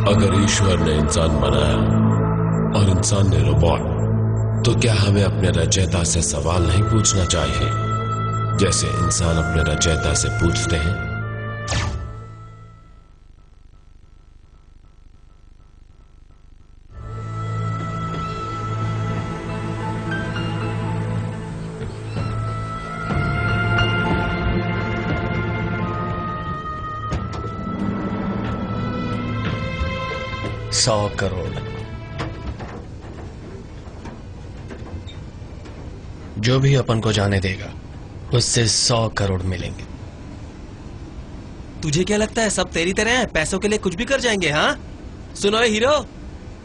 अगर ईश्वर ने इंसान बनाया और इंसान ने रोबोट, तो क्या हमें अपने रचयिता से सवाल नहीं पूछना चाहिए जैसे इंसान अपने रचयिता से पूछते हैं? $100 करोड़। जो भी अपन को जाने देगा उससे 100 करोड़ मिलेंगे। तुझे क्या लगता है सब तेरी तरह है, पैसों के लिए कुछ भी कर जाएंगे? हाँ सुनो ये हीरो,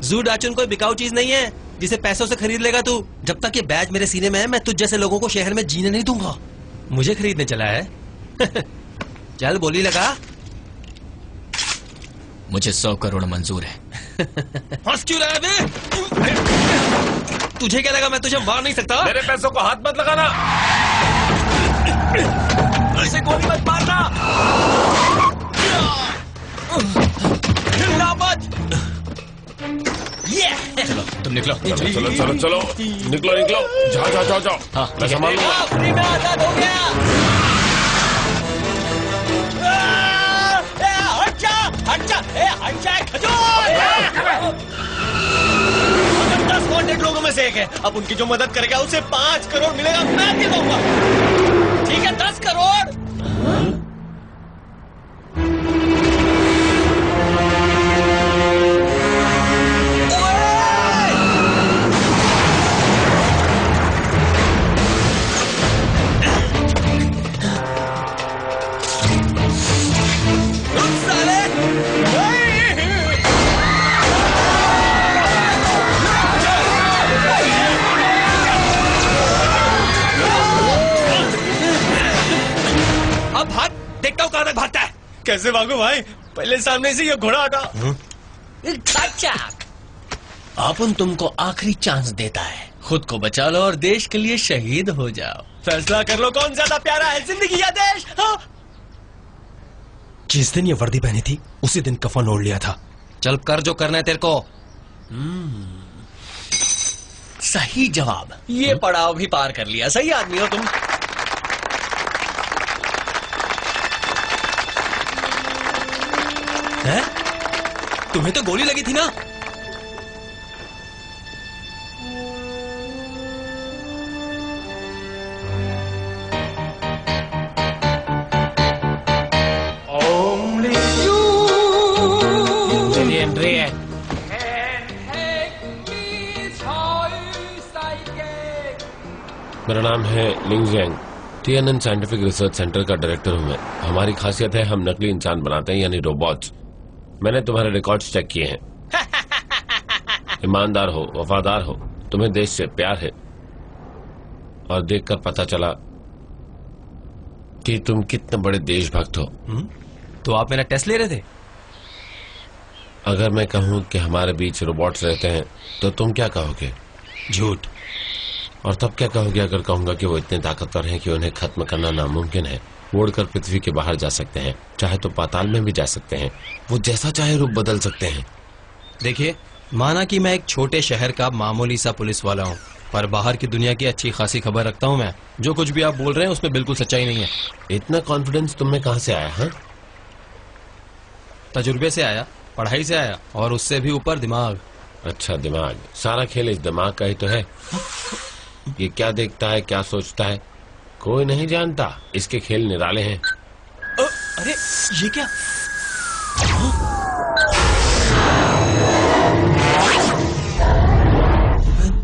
जू डाचुन कोई बिकाऊ चीज नहीं है जिसे पैसों से खरीद लेगा तू। जब तक ये बैज मेरे सीने में है मैं तुझ जैसे लोगों को शहर में जीने नहीं दूंगा। मुझे खरीदने चला है? चल बोली लगा। मुझे 100 करोड़ मंजूर है। हंस क्यों रहा है बे? तुझे क्या लगा मैं तुझे मार नहीं सकता? मेरे पैसों को हाथ मत लगाना। ऐसे गोली मत मारना। हिलना मत। चलो तुम निकलो। चलो चलो चलो चलो, निकलो निकलो, जाओ जाओ जाओ जाओ। हाँ, मैं संभाल लूंगा। फ्री में आजाद हो गया। हट जा, हट जा खजूर। 10 वांटेड लोगों में से एक है, अब उनकी जो मदद करेगा उसे 5 करोड़ मिलेगा, मैं दिलवाऊंगा। ठीक है 10 करोड़। कैसे भागो भाई? पहले सामने से ये घोड़ा हटा। अपन तुमको आखिरी चांस देता है, खुद को बचा लो और देश के लिए शहीद हो जाओ। फैसला कर लो कौन ज्यादा प्यारा है, जिंदगी या देश? हाँ? जिस दिन ये वर्दी पहनी थी उसी दिन कफन ओढ़ लिया था। चल कर जो करना है तेरे को। सही जवाब। ये पड़ाव भी पार कर लिया। सही आदमी हो तुम। है? तुम्हें तो गोली लगी थी ना? एंट्री है। मेरा नाम है लिंग Jiang, TNN scientific research centre का डायरेक्टर हूं मैं। हमारी खासियत है हम नकली इंसान बनाते हैं, यानी रोबोट्स। मैंने तुम्हारे रिकॉर्ड्स चेक किए हैं। ईमानदार हो, वफादार हो, तुम्हें देश से प्यार है, और देखकर पता चला कि तुम कितने बड़े देशभक्त हो। तो आप मेरा टेस्ट ले रहे थे? अगर मैं कहूं कि हमारे बीच रोबोट्स रहते हैं तो तुम क्या कहोगे? झूठ। और तब क्या कहोगे अगर कहूंगा कि वो इतने ताकतवर हैं कि उन्हें खत्म करना नामुमकिन है? वो उड़कर पृथ्वी के बाहर जा सकते हैं, चाहे तो पाताल में भी जा सकते हैं, वो जैसा चाहे रूप बदल सकते हैं। देखिए, माना कि मैं एक छोटे शहर का मामूली सा पुलिस वाला हूँ, पर बाहर की दुनिया की अच्छी खासी खबर रखता हूँ मैं। जो कुछ भी आप बोल रहे हैं उसमें बिल्कुल सच्चाई नहीं है। इतना कॉन्फिडेंस तुम्हें कहाँ से आया है? तजुर्बे से आया, पढ़ाई से आया, और उससे भी ऊपर दिमाग। अच्छा, दिमाग। सारा खेल इस दिमाग का ही तो है। ये क्या देखता है, क्या सोचता है, कोई नहीं जानता। इसके खेल निराले हैं। अरे ये क्या?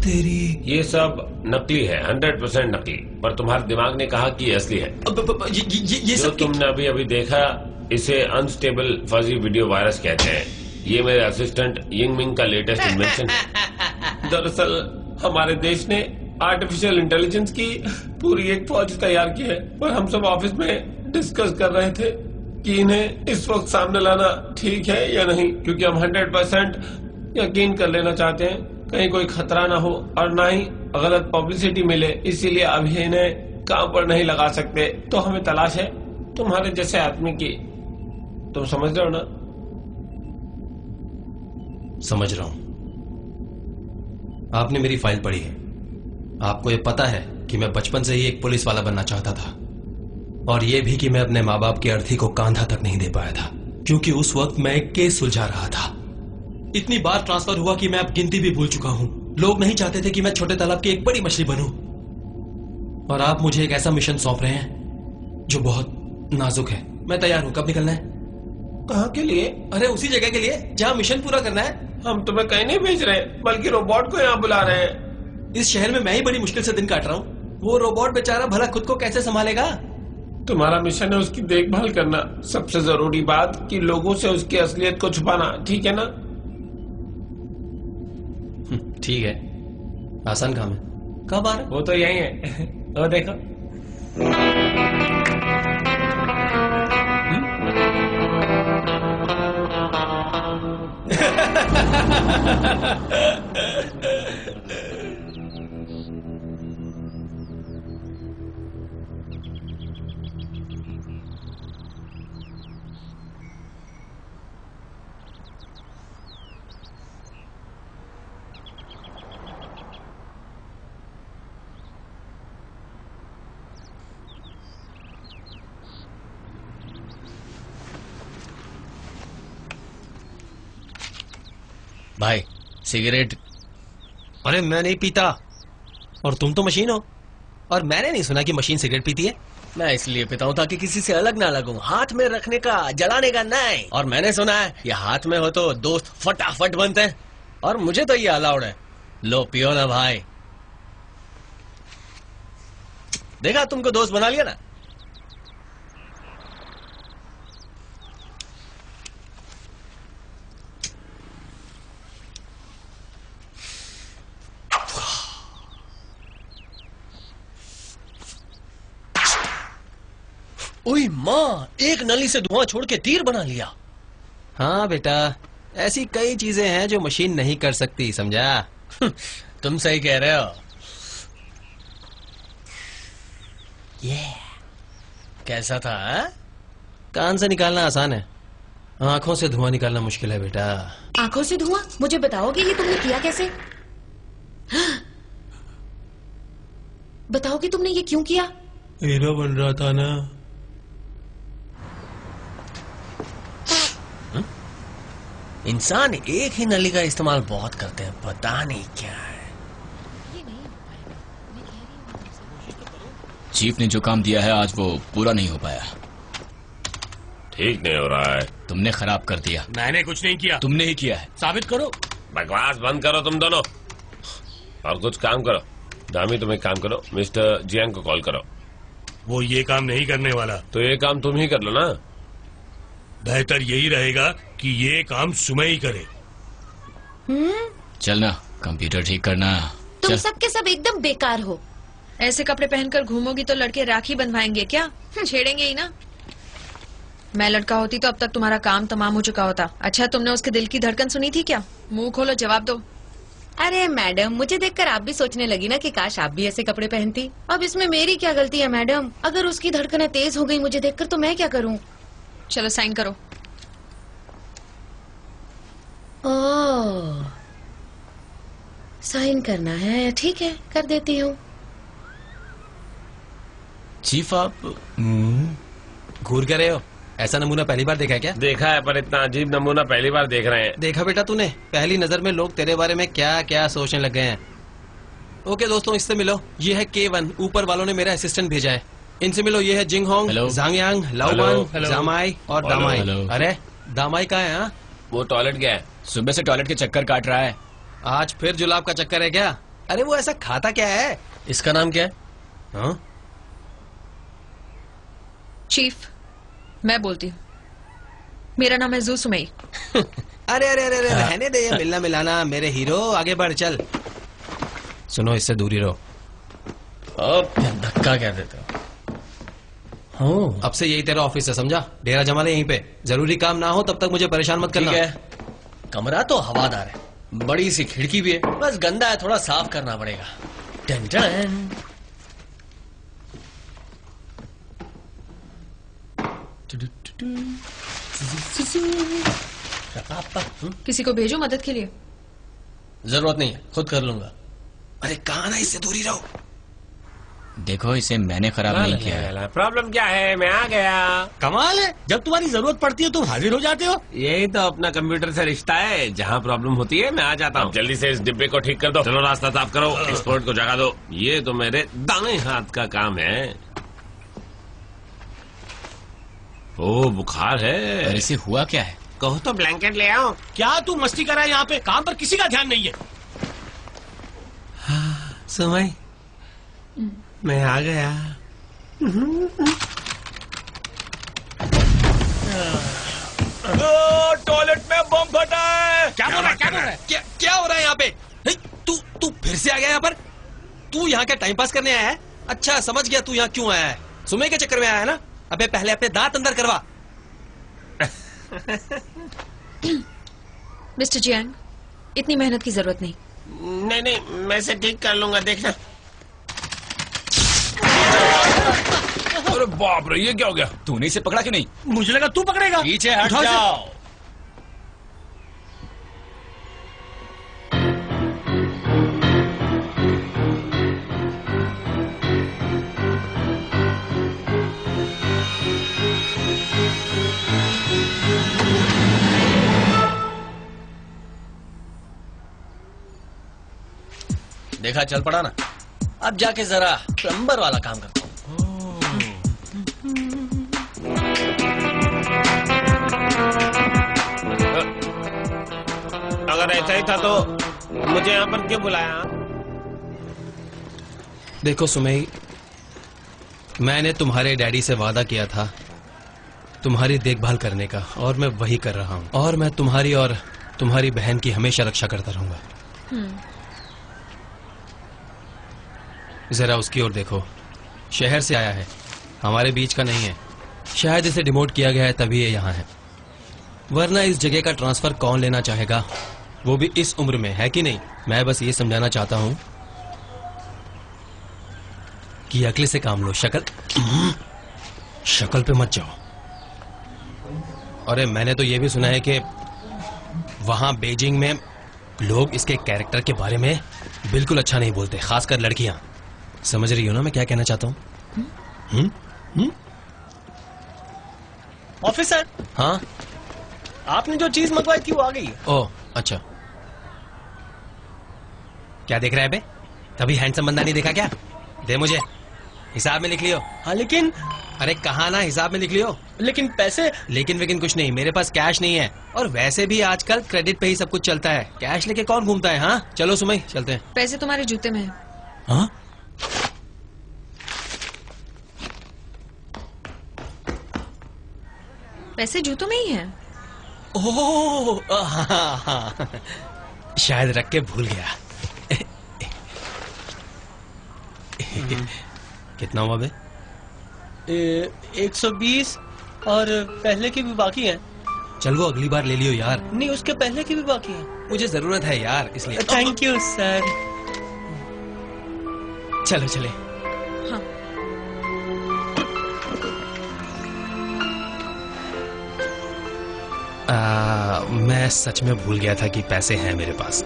तेरी ये सब नकली है, 100% नकली। पर तुम्हारे दिमाग ने कहा कि ये असली है। ये जो सब तुमने अभी अभी देखा, इसे अनस्टेबल फजी वीडियो वायरस कहते हैं। ये मेरे असिस्टेंट यिंग मिंग का लेटेस्ट इन्वेंशन है। दरअसल हमारे देश ने आर्टिफिशियल इंटेलिजेंस की पूरी एक फौज तैयार की है, पर हम सब ऑफिस में डिस्कस कर रहे थे कि इन्हें इस वक्त सामने लाना ठीक है या नहीं, क्योंकि हम 100% यकीन कर लेना चाहते हैं कहीं कोई खतरा ना हो और ना ही गलत पब्लिसिटी मिले। इसीलिए अभी इन्हें काम पर नहीं लगा सकते। तो हमें तलाश है तुम्हारे जैसे आदमी की। तुम समझ रहे हो ना? समझ रहा हूं। आपने मेरी फाइल पढ़ी है, आपको यह पता है कि मैं बचपन से ही एक पुलिस वाला बनना चाहता था, और यह भी कि मैं अपने माँ बाप की अर्थी को कांधा तक नहीं दे पाया था, क्योंकि उस वक्त मैं एक केस सुलझा रहा था। इतनी बार ट्रांसफर हुआ कि मैं अब गिनती भी भूल चुका हूं। लोग नहीं चाहते थे कि मैं छोटे तालाब की एक बड़ी मछली बनूं, और आप मुझे एक ऐसा मिशन सौंप रहे हैं जो बहुत नाजुक है। मैं तैयार हूं। कब निकलना है? कहाँ के लिए? अरे उसी जगह के लिए जहां मिशन पूरा करना है। हम तुम्हें कहीं नहीं भेज रहे, बल्कि रोबोट को यहाँ बुला रहे हैं। इस शहर में मैं ही बड़ी मुश्किल से दिन काट रहा हूँ, वो रोबोट बेचारा भला खुद को कैसे संभालेगा? तुम्हारा मिशन है उसकी देखभाल करना। सबसे जरूरी बात कि लोगों से उसकी असलियत को छुपाना, ठीक है ना? ठीक है, आसान काम है। कब आ रहा? वो तो यही है। वो देखो। भाई सिगरेट। अरे मैं नहीं पीता, और तुम तो मशीन हो, और मैंने नहीं सुना कि मशीन सिगरेट पीती है। मैं इसलिए पीता हूँ ताकि किसी से अलग ना लगूं, हाथ में रखने का, जलाने का नहीं। और मैंने सुना है ये हाथ में हो तो दोस्त फटाफट बनते हैं, और मुझे तो ये अलाउड है। लो पियो ना भाई। देखा, तुमको दोस्त बना लिया ना। ओए माँ, एक नली से धुआं छोड़ के तीर बना लिया। हाँ बेटा, ऐसी कई चीजें हैं जो मशीन नहीं कर सकती, समझा? तुम सही कह रहे हो। ये कैसा था हा? कान से निकालना आसान है, आंखों से धुआं निकालना मुश्किल है बेटा। आंखों से धुआं? मुझे बताओगे ये तुमने किया कैसे? बताओगे तुमने ये क्यों किया? हीरो बन रहा था ना। इंसान एक ही नली का इस्तेमाल बहुत करते हैं, पता नहीं क्या है। चीफ ने जो काम दिया है आज वो पूरा नहीं हो पाया। ठीक नहीं हो रहा है। तुमने खराब कर दिया। मैंने कुछ नहीं किया। तुमने ही किया है। साबित करो। बकवास बंद करो तुम दोनों, और कुछ काम करो। दामी, तुम एक काम करो, मिस्टर जियांग को कॉल करो। वो ये काम नहीं करने वाला। तो ये काम तुम ही कर लो ना। बेहतर यही रहेगा कि ये काम सुमय ही करे। चलना, कंप्यूटर ठीक करना। तुम चल। सब के सब एकदम बेकार हो। ऐसे कपड़े पहनकर घूमोगी तो लड़के राखी बंधवाएंगे क्या? छेड़ेंगे ही ना। मैं लड़का होती तो अब तक तुम्हारा काम तमाम हो चुका होता। अच्छा, तुमने उसके दिल की धड़कन सुनी थी क्या? मुंह खोलो, जवाब दो। अरे मैडम, मुझे देखकर आप भी सोचने लगी ना कि काश आप भी ऐसे कपड़े पहनती। अब इसमें मेरी क्या गलती है मैडम? अगर उसकी धड़कनें तेज हो गई मुझे देखकर तो मैं क्या करूं? चलो साइन करो। ओह, साइन करना है, ठीक है, कर देती हूँ। चीफ आप घूर कर रहे हो? ऐसा नमूना पहली बार देखा है क्या? देखा है, पर इतना अजीब नमूना पहली बार देख रहे हैं। देखा बेटा तूने, पहली नजर में लोग तेरे बारे में क्या क्या सोचने लग गए हैं। ओके दोस्तों, इससे मिलो। ये है K1, ऊपर वालों ने मेरा असिस्टेंट भेजा है। इनसे मिलो। ये है जिंग होंग, हेलो। जांगयांग, लाओबान, जामाई और हेलो। दामाई। हेलो। अरे दामाई कहाँ है? हाँ? वो टॉयलेट गया है। सुबह से टॉयलेट के चक्कर काट रहा है। आज फिर जुलाब का चक्कर है क्या? अरे वो ऐसा खाता क्या है? इसका नाम क्या है? हाँ? चीफ, मैं बोलती हूँ। मेरा नाम है जू सुमई। अरे अरे अरे अरे, रहने दे ये मिलना मिलाना। मेरे हीरो, आगे बढ़ चल। सुनो, इससे दूरी रहो। अब धक्का क्या देते हो? हाँ, अब से यही तेरा ऑफिस है, समझा? डेरा जमा ले यहीं पे। जरूरी काम ना हो तब तक मुझे परेशान मत ठीक करना। है। कमरा तो हवादार है, बड़ी सी खिड़की भी है, बस गंदा है, थोड़ा साफ करना पड़ेगा। टन टन। किसी को भेजो मदद के लिए? जरूरत नहीं है, खुद कर लूंगा। अरे कहा ना, इससे दूरी रहो। देखो इसे मैंने खराब नहीं किया है। प्रॉब्लम क्या है? मैं आ गया। कमाल है, जब तुम्हारी जरूरत पड़ती है तुम हाजिर हो जाते हो। यही तो अपना कंप्यूटर से रिश्ता है, जहाँ प्रॉब्लम होती है मैं आ जाता हूँ। जल्दी से इस डिब्बे को ठीक कर दो। चलो रास्ता साफ करो, एक्सपोर्ट को जगा दो। ये तो मेरे दाएं हाथ का काम है। ओ बुखार है। और इसे हुआ क्या है? कहो तो ब्लैंकेट ले आओ। क्या तू मस्ती कर रहा है यहाँ पे? काम पर किसी का ध्यान नहीं है। समय मैं आ गया। टॉयलेट में बम फटा है। क्या बोल रहा है? क्या बोल रहा है? क्या हो रहा है यहाँ पे? हे, तू फिर से आ गया यहाँ पर? तू यहाँ क्या टाइम पास करने आया है? अच्छा समझ गया तू यहाँ क्यों आया है। सुमे के चक्कर में आया है ना? अबे पहले अपने दांत अंदर करवा। मिस्टर जियांग, इतनी मेहनत की जरूरत नहीं। नहीं, मैं इसे ठीक कर लूंगा, देखना। अरे बाप रे, ये क्या हो गया? तूने इसे पकड़ा क्यों नहीं? मुझे लगा तू पकड़ेगा। पीछे हट उठाओ इसे। जाओ। देखा, चल पड़ा ना। अब जाके जरा प्लम्बर वाला काम करता हूँ। अगर ऐसा ही था तो मुझे यहाँ पर क्यों बुलाया? देखो सुमई, मैंने तुम्हारे डैडी से वादा किया था तुम्हारी देखभाल करने का, और मैं वही कर रहा हूँ। और मैं तुम्हारी और तुम्हारी बहन की हमेशा रक्षा करता रहूंगा। जरा उसकी ओर देखो, शहर से आया है, हमारे बीच का नहीं है। शायद इसे डिमोट किया गया है तभी ये यहाँ है, वरना इस जगह का ट्रांसफर कौन लेना चाहेगा, वो भी इस उम्र में, है कि नहीं? मैं बस ये समझाना चाहता हूँ कि अकल से काम लो, शक्ल पे मत जाओ। अरे मैंने तो ये भी सुना है कि वहां बीजिंग में लोग इसके कैरेक्टर के बारे में बिल्कुल अच्छा नहीं बोलते, खासकर लड़कियां। समझ रही हो ना मैं क्या कहना चाहता हूँ? ऑफिसर, हाँ आपने जो चीज मंगवाई थी वो आ गई है। ओह अच्छा, क्या देख रहा है बे? कभी हैंडसम बंदा नहीं देखा क्या? दे मुझे, हिसाब में लिख लियो। हाँ लेकिन अरे कहा ना, हिसाब में लिख लियो। लेकिन पैसे? लेकिन वेकिन कुछ नहीं, मेरे पास कैश नहीं है, और वैसे भी आजकल क्रेडिट पे ही सब कुछ चलता है, कैश लेके कौन घूमता है? हाँ चलो सुमई, चलते हैं। पैसे तुम्हारे जूते में है। हाँ पैसे जूतों में ही है। ओह हाँ, हाँ, शायद रख के भूल गया। कितना हुआ बे? 120 और पहले की भी बाकी है। चल वो अगली बार ले लियो यार। नहीं, उसके पहले की भी बाकी है। मुझे जरूरत है यार, इसलिए। Thank you sir. चलो चले। हाँ। मैं सच में भूल गया था कि पैसे हैं मेरे पास।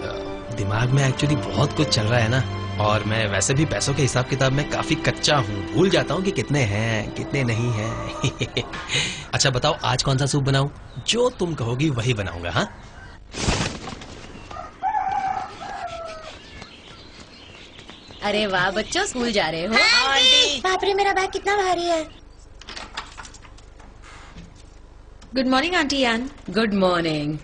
दिमाग में एक्चुअली बहुत कुछ चल रहा है ना, और मैं वैसे भी पैसों के हिसाब किताब में काफी कच्चा हूँ, भूल जाता हूँ कि कितने हैं कितने नहीं हैं। अच्छा बताओ, आज कौन सा सूप बनाऊं? जो तुम कहोगी वही बनाऊंगा। हाँ अरे वाह बच्चों, स्कूल जा रहे हो? आंटी, बाप रे मेरा बैग कितना भारी है। गुड मॉर्निंग आंटी यान। Good morning.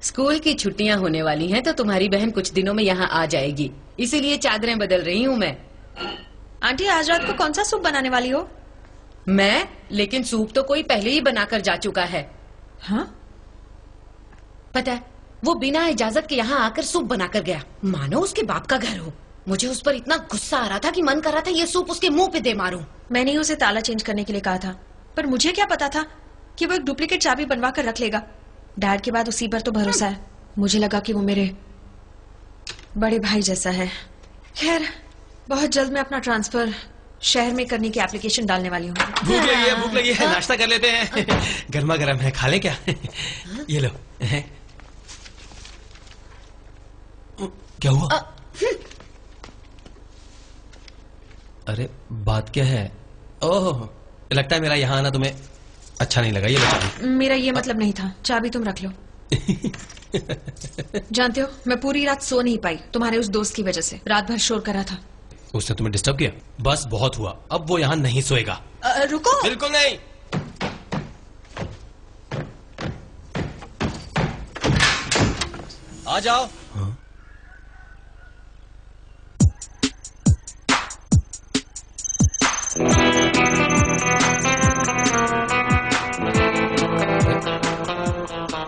स्कूल की छुट्टियां होने वाली हैं तो तुम्हारी बहन कुछ दिनों में यहाँ आ जाएगी, इसीलिए चादरें बदल रही हूँ मैं। आंटी आज रात को कौन सा सूप बनाने वाली हो? मैं? लेकिन सूप तो कोई पहले ही बनाकर जा चुका है। हाँ? पता है, वो बिना इजाजत के यहाँ आकर सूप बनाकर गया, मानो उसके बाप का घर हो। मुझे उस पर इतना गुस्सा आ रहा था कि मन कर रहा था ये सूप उसके मुंह पे दे मारूं। मैंने ही उसे ताला चेंज करने के लिए कहा था, पर मुझे क्या पता था कि वो एक डुप्लीकेट चाबी बनवा कर रख लेगा। डैड के बाद उसी पर तो भरोसा है। मुझे लगा कि वो मेरे बड़े भाई जैसा है। खैर, बहुत जल्द मैं अपना ट्रांसफर शहर में करने की एप्लीकेशन डालने वाली हूँ। भूख लगी है, नाश्ता कर लेते हैं। गर्मा गर्म है, खा ले क्या? ये लो। क्या हुआ? अरे बात क्या है? ओह, लगता है मेरा यहाँ आना तुम्हें अच्छा नहीं लगा। ये लो चाबी। मेरा ये मतलब नहीं था, चाबी तुम रख लो। जानते हो, मैं पूरी रात सो नहीं पाई तुम्हारे उस दोस्त की वजह से। रात भर शोर कर रहा था। उसने तुम्हें डिस्टर्ब किया? बस बहुत हुआ, अब वो यहाँ नहीं सोएगा। रुको। बिल्कुल नहीं। आ जाओ।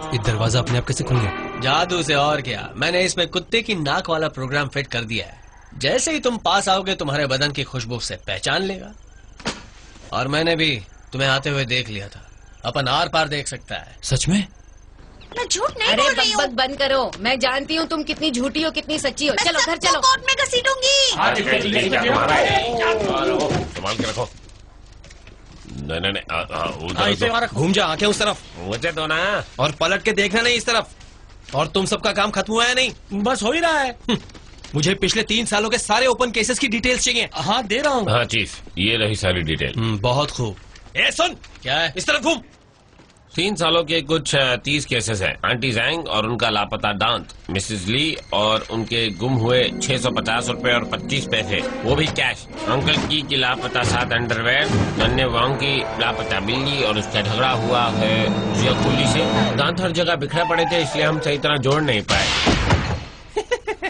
ये दरवाजा अपने आप कैसे खुल गया? जादू से, और क्या। मैंने इसमें कुत्ते की नाक वाला प्रोग्राम फिट कर दिया है। जैसे ही तुम पास आओगे तुम्हारे बदन की खुशबू से पहचान लेगा। और मैंने भी तुम्हें आते हुए देख लिया था। अपन आर पार देख सकता है। सच में? मैं झूठ नहीं अरे बोल रही हूँ। बकबक बंद करो। मैं जानती हूँ तुम कितनी झूठी हो, कितनी सच्ची हो। चलो घर चलो। कोर्ट में घसीटूंगी। संभाल के रखो। नहीं नहीं इसे घूम जा, आंखें उस तरफ। मुझे तो ना। और पलट के देखना नहीं इस तरफ। और तुम सबका काम खत्म हुआ है नहीं? बस हो ही रहा है। मुझे पिछले 3 सालों के सारे ओपन केसेस की डिटेल्स चाहिए। हाँ दे रहा हूँ। हाँ चीफ, ये रही सारी डिटेल। बहुत खूब। ए सुन, क्या है? इस तरफ घूम। 3 सालों के कुछ 30 केसेस हैं। आंटी जैंग और उनका लापता डांत, मिसेस ली और उनके गुम हुए 650 रुपए और 25 पैसे, वो भी कैश। अंकल की लापता 7 अंडरवेयर, नन्हे वांग की लापता बिल्ली और उसका झगड़ा हुआ है जियाकुली से। दांत हर जगह बिखरे पड़े थे, इसलिए हम सही तरह जोड़ नहीं पाए।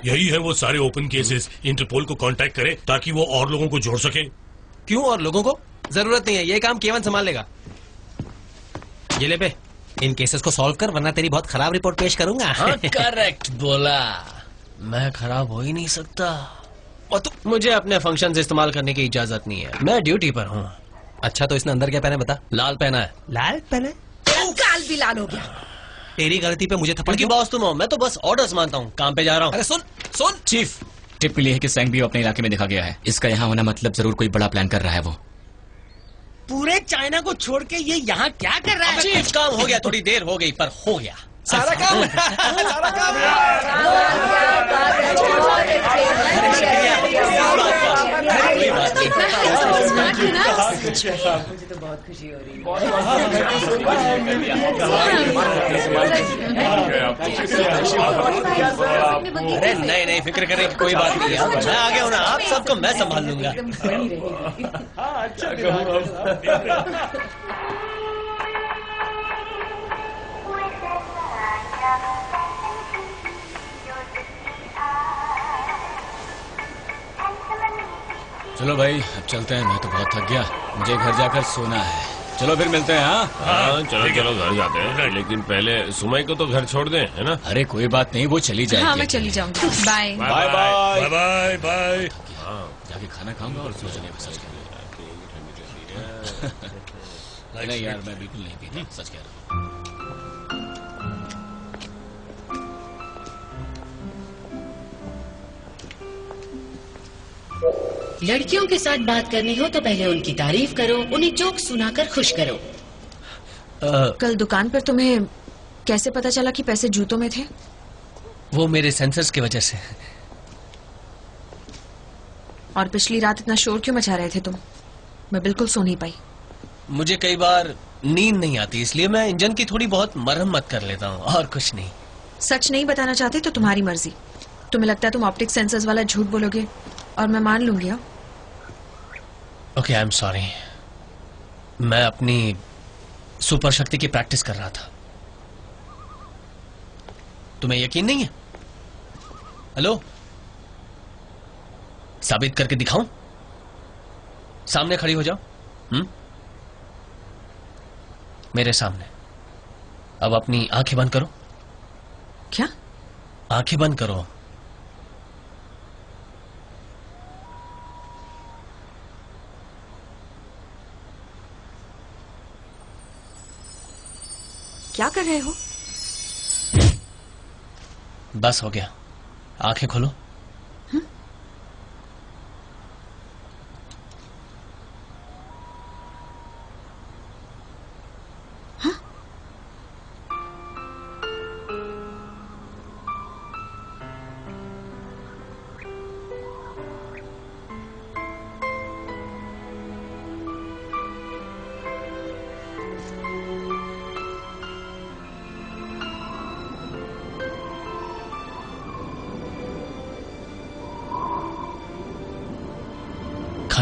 यही है वो सारे ओपन केसेस। इंटरपोल को कांटेक्ट करें ताकि वो और लोगों को जोड़ सके। क्यों और लोगों को? जरूरत नहीं है, ये काम केवल संभाल लेगा। ये ले पे, इन केसेस को सॉल्व कर, वरना तेरी बहुत खराब रिपोर्ट पेश करूंगा। हाँ करेक्ट बोला। मैं खराब हो ही नहीं सकता। और तू? मुझे अपने फंक्शन इस्तेमाल करने की इजाजत नहीं है। मैं ड्यूटी पर हूँ। अच्छा तो इसने अंदर क्या पहना बता? लाल पहना है। लाल पहने? काल भी लाल हो गया। तेरी गलती पे मुझे थप्पड़ उनकी क्यों? बॉस तुम हो, मैं तो बस ऑर्डर्स मानता हूँ। काम पे जा रहा हूँ। अरे सुन सुन। चीफ, टिप मिली है कि सेंगबियो अपने इलाके में दिखा गया है। इसका यहाँ होना मतलब जरूर कोई बड़ा प्लान कर रहा है वो। पूरे चाइना को छोड़ के ये यहाँ क्या कर रहा है? चीफ काम हो गया, थोड़ी देर हो गई पर हो गया। सारा काम सारा काम। कोई बात नहीं। मुझे तो बहुत खुशी हो रही है। अरे नहीं नहीं, फिक्र करने की कोई बात नहीं है। मैं आ गया हूँ ना, आप सबको मैं संभाल लूंगा। चलो भाई, अब चलते हैं। मैं तो बहुत थक गया, मुझे घर जाकर सोना है। चलो फिर मिलते हैं। हाँ चलो चलो घर जाते हैं, लेकिन पहले सुमई को तो घर छोड़ दें, है ना? अरे कोई बात नहीं, वो चली जाएगी। हाँ मैं चली जाऊंगी। Bye. Bye bye bye bye. जाके खाना खाऊंगा और सो जाऊंगा। सच कह रहा नहीं यार, मैं बिल्कुल नहीं पीता, सच कह रहा हूँ। लड़कियों के साथ बात करनी हो तो पहले उनकी तारीफ करो, उन्हें जोक सुनाकर खुश करो। कल दुकान पर तुम्हें कैसे पता चला कि पैसे जूतों में थे? वो मेरे सेंसर्स की वजह से। और पिछली रात इतना शोर क्यों मचा रहे थे तुम? मैं बिल्कुल सो नहीं पाई। मुझे कई बार नींद नहीं आती, इसलिए मैं इंजन की थोड़ी बहुत मरम्मत कर लेता हूँ, और कुछ नहीं। सच नहीं बताना चाहते तो तुम्हारी मर्जी। तुम्हें लगता है तुम ऑप्टिक सेंसर्स वाला झूठ बोलोगे और मैं मान लूंगी? Okay, I am sorry. मैं अपनी सुपर शक्ति की प्रैक्टिस कर रहा था। तुम्हें यकीन नहीं है? हेलो, साबित करके दिखाऊं? सामने खड़ी हो जाओ। मेरे सामने। अब अपनी आंखें बंद करो। क्या? आंखें बंद करो। क्या कर रहे हो? बस हो गया, आंखें खोलो।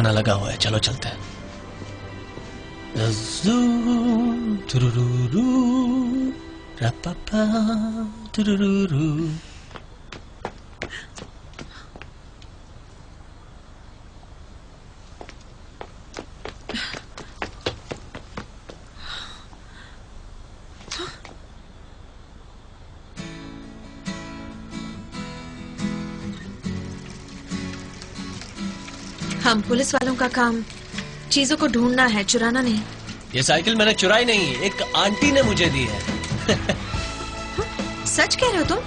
गाना लगा हुआ है, चलो चलते हैं। ज़ू, तुरुरुरु, रपपा, तुरुरुरु। हम पुलिस वालों का काम चीजों को ढूंढना है, चुराना नहीं। ये साइकिल मैंने चुराई नहीं, एक आंटी ने मुझे दी है। सच कह रहे हो तुम?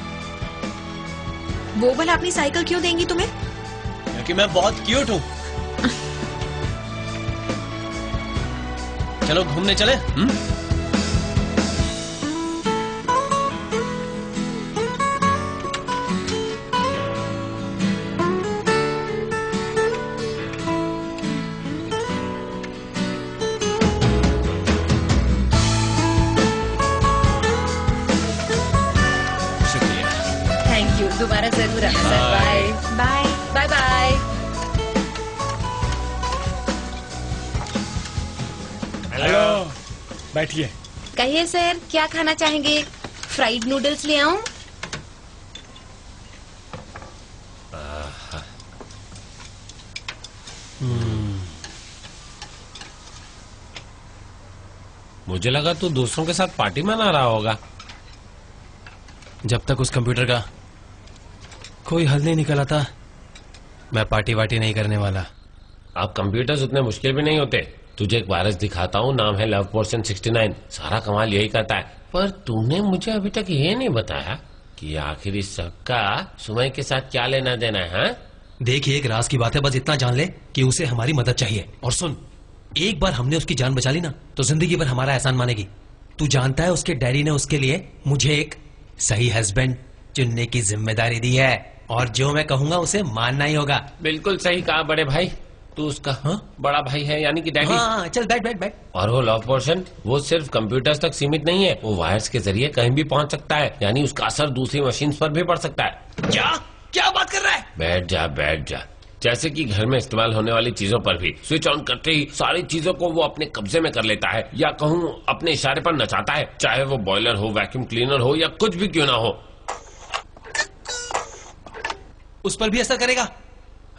वो भला अपनी साइकिल क्यों देंगी तुम्हें? क्योंकि मैं बहुत क्यूट हूँ। चलो घूमने चले। थैंक यू, दोबारा जरूर आना sir. Bye bye. Bye bye. Hello, बैठिए। कहिए सर, क्या खाना चाहेंगे? फ्राइड नूडल्स ले आऊं? मुझे लगा तू दूसरों के साथ पार्टी मना रहा होगा। जब तक उस कंप्यूटर का कोई हल नहीं निकला था, मैं पार्टी वार्टी नहीं करने वाला। आप कंप्यूटर्स उतने मुश्किल भी नहीं होते। तुझे एक वायरस दिखाता हूँ, नाम है लव पोर्शन 69। सारा कमाल यही करता है। पर तूने मुझे अभी तक ये नहीं बताया कि आखिर इस सबका सुमय के साथ क्या लेना देना है। हाँ? देखिए, एक राज की बात है, बस इतना जान ले कि उसे हमारी मदद चाहिए। और सुन, एक बार हमने उसकी जान बचा ली ना, तो जिंदगी भर हमारा एहसान मानेगी। तू जानता है, उसके डैडी ने उसके लिए मुझे एक सही हस्बैंड चुनने की जिम्मेदारी दी है, और जो मैं कहूंगा उसे मानना ही होगा। बिल्कुल सही कहा बड़े भाई। तू उसका बड़ा भाई है, यानी कि डैडी। हाँ, चल बैठ बैठ बैठ। और वो लव पोर्शन, वो सिर्फ कंप्यूटर्स तक सीमित नहीं है, वो वायर्स के जरिए कहीं भी पहुंच सकता है, यानी उसका असर दूसरी मशीन पर भी पड़ सकता है। क्या क्या बात कर रहा है? बैठ जा बैठ जा। जैसे कि घर में इस्तेमाल होने वाली चीजों पर भी स्विच ऑन करते ही सारी चीजों को वो अपने कब्जे में कर लेता है, या कहूँ अपने इशारे पर नचाता है, चाहे वो बॉयलर हो, वैक्यूम क्लीनर हो, या कुछ भी क्यों ना हो। उस पर भी असर करेगा?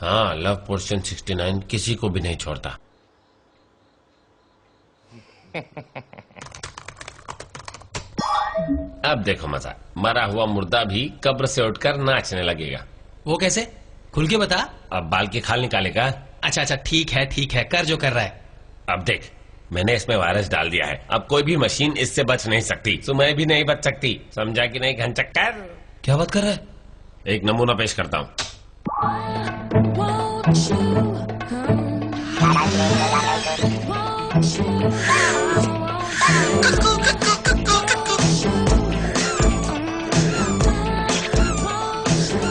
हाँ, लव पोर्शन 69 किसी को भी नहीं छोड़ता। अब देखो मजा, मरा हुआ मुर्दा भी कब्र से उठकर नाचने लगेगा। वो कैसे? खुल के बता। अब बाल की खाल निकालेगा। अच्छा अच्छा, ठीक है, कर जो कर रहा है। अब देख, मैंने इसमें वायरस डाल दिया है, अब कोई भी मशीन इससे बच नहीं सकती, तो मैं भी नहीं बच सकती। समझा कि नहीं घनचक्कर? क्या बात कर रहा है? एक नमूना पेश करता हूँ।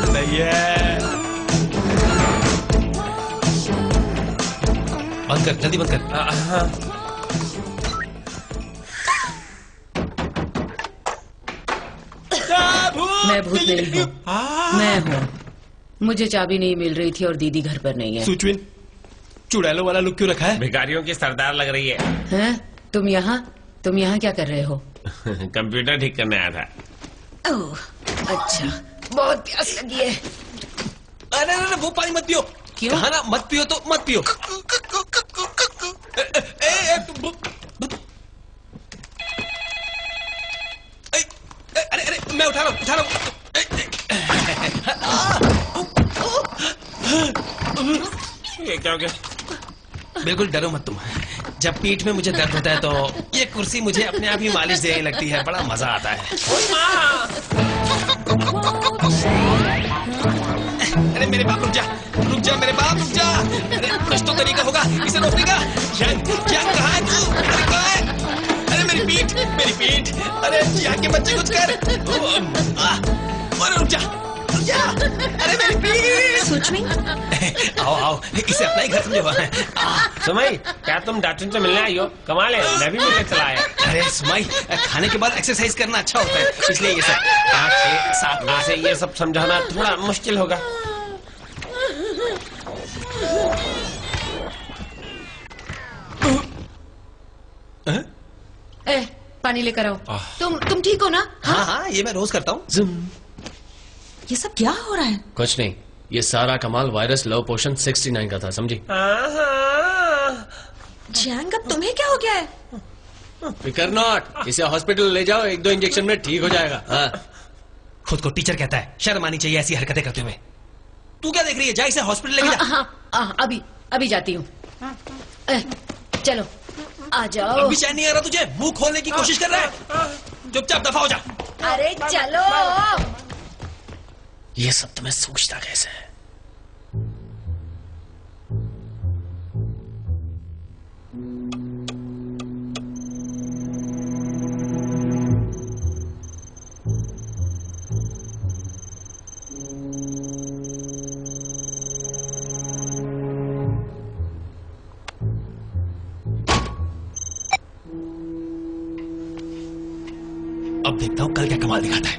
सही है। बंद कर, जल्दी बंद कर। मैं भूत नहीं हूँ, मैं हूँ। मुझे चाबी नहीं मिल रही थी और दीदी घर पर नहीं है। सुचविन, चुड़ैलों वाला लुक क्यों रखा है? भिखारियों की सरदार लग रही है। हैं? तुम यहाँ क्या कर रहे हो? कंप्यूटर ठीक करने आया था। ओह, अच्छा, बहुत प्यास लगी है। अरे वो पानी मत पियो। क्यों? कहा ना मत पियो तो मत पियो। अरे मैं उठा रहा हूँ। ये क्या हो गया? बिल्कुल डरो मत तुम। जब पीठ में मुझे दर्द होता है तो ये कुर्सी मुझे अपने आप ही मालिश देने लगती है, बड़ा मजा आता है। अरे मेरे बाप रुक जा मेरे बाप रुक जा। अरे कुछ तो तरीका होगा इसे रोकने का। क्या कहाँ है तू? अरे कहाँ है? अरे मेरी पीठ। अरे यहाँ के बच्चे कुछ कर। अरे रुक जा। अरे मेरी पीठ। सुचविन, आओ, इसे अपना ही घर समझो। सुमय, क्या तुम डॉक्टर से मिलने आई हो? कमाल है, मैं भी मिलने चला आया। अरे सुमय, खाने के बाद एक्सरसाइज करना अच्छा होता है, इसलिए ये सब 8, 6, 7 वैसे ये सब समझाना थोड़ा मुश्किल होगा। पानी लेकर आओ। तुम ठीक हो ना? हाँ हाँ, ये मैं रोज करता हूँ। ये सब क्या हो रहा है? कुछ नहीं, ये सारा कमाल वायरस लव पोशन 69 का था, समझी? जैंग, अब तुम्हें क्या हो गया है? फिकर नॉट, इसे हॉस्पिटल ले जाओ, 1-2 इंजेक्शन में ठीक हो जाएगा। हाँ। खुद को टीचर कहता है, शर्म आनी चाहिए ऐसी हरकतें करते हुए। तू क्या देख रही है? जा इसे हॉस्पिटल लेके जा। हाँ, अभी जाती हूँ। चलो आ जाओ। अभी चैन नहीं आ रहा तुझे? मुंह खोलने की कोशिश कर रहा है? चुपचाप दफा हो जा। अरे चलो। ये सब तुम्हें सोचता कैसे है? अब देखता हूँ कल क्या कमाल दिखाता है।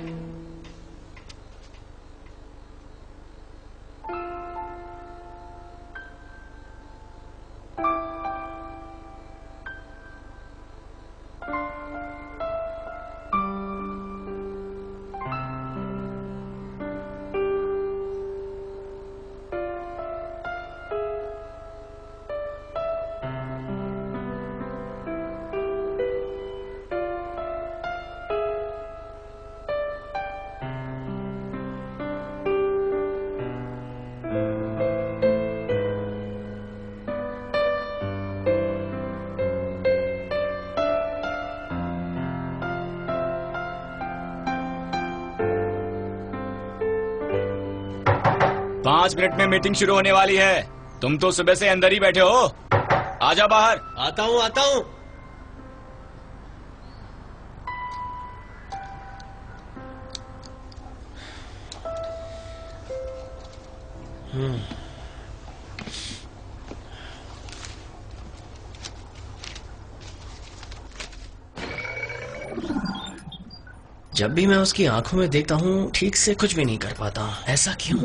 पांच मिनट में मीटिंग शुरू होने वाली है। तुम तो सुबह से अंदर ही बैठे हो, आजा बाहर। आता हूँ। जब भी मैं उसकी आंखों में देखता हूँ ठीक से कुछ भी नहीं कर पाता, ऐसा क्यों?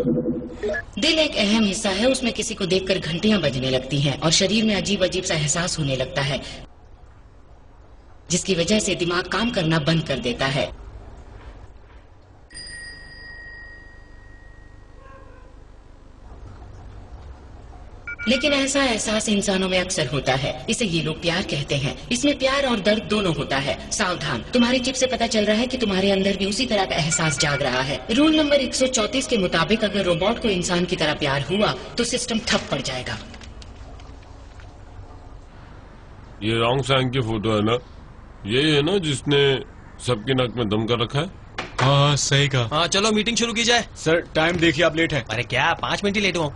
दिल एक अहम हिस्सा है, उसमें किसी को देखकर घंटियां बजने लगती हैं और शरीर में अजीब अजीब सा एहसास होने लगता है, जिसकी वजह से दिमाग काम करना बंद कर देता है। लेकिन ऐसा एहसास इंसानों में अक्सर होता है, इसे ये लोग प्यार कहते हैं। इसमें प्यार और दर्द दोनों होता है। सावधान, तुम्हारी चिप से पता चल रहा है कि तुम्हारे अंदर भी उसी तरह का एहसास जाग रहा है। रूल नंबर 134 के मुताबिक अगर रोबोट को इंसान की तरह प्यार हुआ तो सिस्टम ठप पड़ जाएगा। ये रॉन्ग सांग की फोटो है ना? यही है ना जिसने सबकी नाक में दम कर रखा है? हाँ सही कहा। हाँ चलो मीटिंग शुरू की जाए। सर टाइम देखिए, आप लेट हैं। अरे क्या 5 मिनट ही लेट हुआ।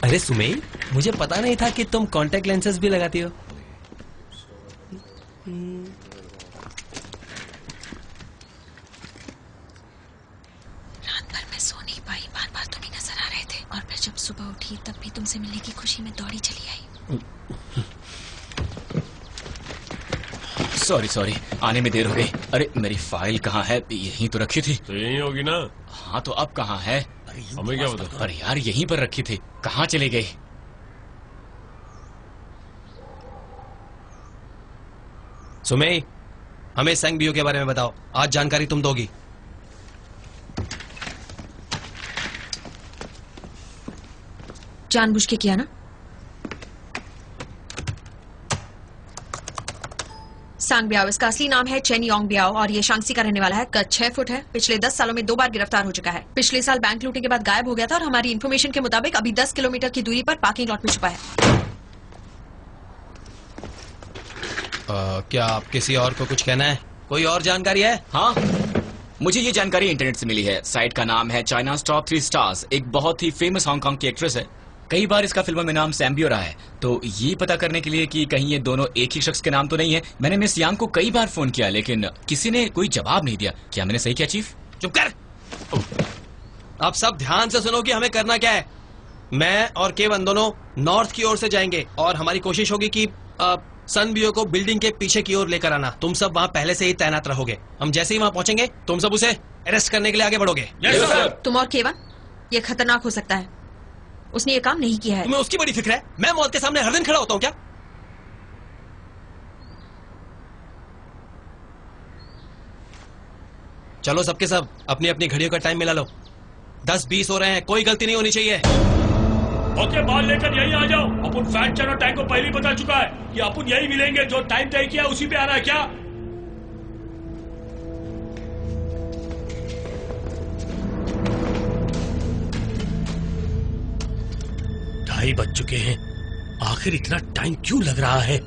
अरे सुमेल, मुझे पता नहीं था कि तुम कॉन्टेक्ट लेंसेज भी लगाती हो। रात भर मैं सो नहीं पाई, बार बार तुम ही नजर आ रहे थे और फिर जब सुबह उठी तब भी तुमसे मिलने की खुशी में दौड़ी चली आई। सॉरी, आने में देर हो गई। अरे मेरी फाइल कहाँ है? यहीं तो रखी थी। तो यही होगी ना? हाँ तो अब कहाँ है? हमें क्या पता? पर यार यहीं पर रखी थी, कहाँ चले गई? सुमेई, हमें सेंगबियो के बारे में बताओ, आज जानकारी तुम दोगी। जानबूझ के किया ना? सांग ब्याओ, इसका असली नाम है चेन योंग ब्याओ और ये शांगसी का रहने वाला है। कद 6 फुट है। पिछले 10 सालों में 2 बार गिरफ्तार हो चुका है। पिछले साल बैंक लूटने के बाद गायब हो गया था और हमारी इन्फॉर्मेशन के मुताबिक अभी 10 किलोमीटर की दूरी पर पार्किंग लॉट में छुपा है। क्या आप किसी और को कुछ कहना है? कोई और जानकारी है? हाँ, मुझे ये जानकारी इंटरनेट से मिली है। साइट का नाम है चाइना's टॉप 3 स्टार्स। एक बहुत ही फेमस हांगकांग की एक्ट्रेस है। कई बार इसका फिल्मों में नाम सैम्बियो रहा है। तो ये पता करने के लिए कि कहीं ये दोनों एक ही शख्स के नाम तो नहीं है, मैंने मिस यांग को कई बार फोन किया लेकिन किसी ने कोई जवाब नहीं दिया। क्या मैंने सही किया चीफ? चुप कर। अब सब ध्यान से सुनो कि हमें करना क्या है। मैं और केवन दोनों नॉर्थ की ओर से जाएंगे और हमारी कोशिश होगी कि सनबियो को बिल्डिंग के पीछे की ओर लेकर आना। तुम सब वहाँ पहले से ही तैनात रहोगे। हम जैसे ही वहाँ पहुंचेंगे तुम सब उसे अरेस्ट करने के लिए आगे बढ़ोगे। Yes, sir. तुम और केवन, ये खतरनाक हो सकता है। उसने ये काम नहीं किया है। तुम्हें उसकी बड़ी फिक्र है? मैं मौत के सामने हर दिन खड़ा होता हूँ क्या? चलो सबके सब अपनी अपनी घड़ियों का टाइम मिला लो। 10-20 हो रहे हैं, कोई गलती नहीं होनी चाहिए। ओके, बॉल लेकर यही आ जाओ। अपन फैन चैनल टाइम को पहले ही बता चुका है कि अपन यही मिलेंगे। जो टाइम तय किया उसी पे आना है क्या? ढाई बज चुके हैं, आखिर इतना टाइम क्यों लग रहा है?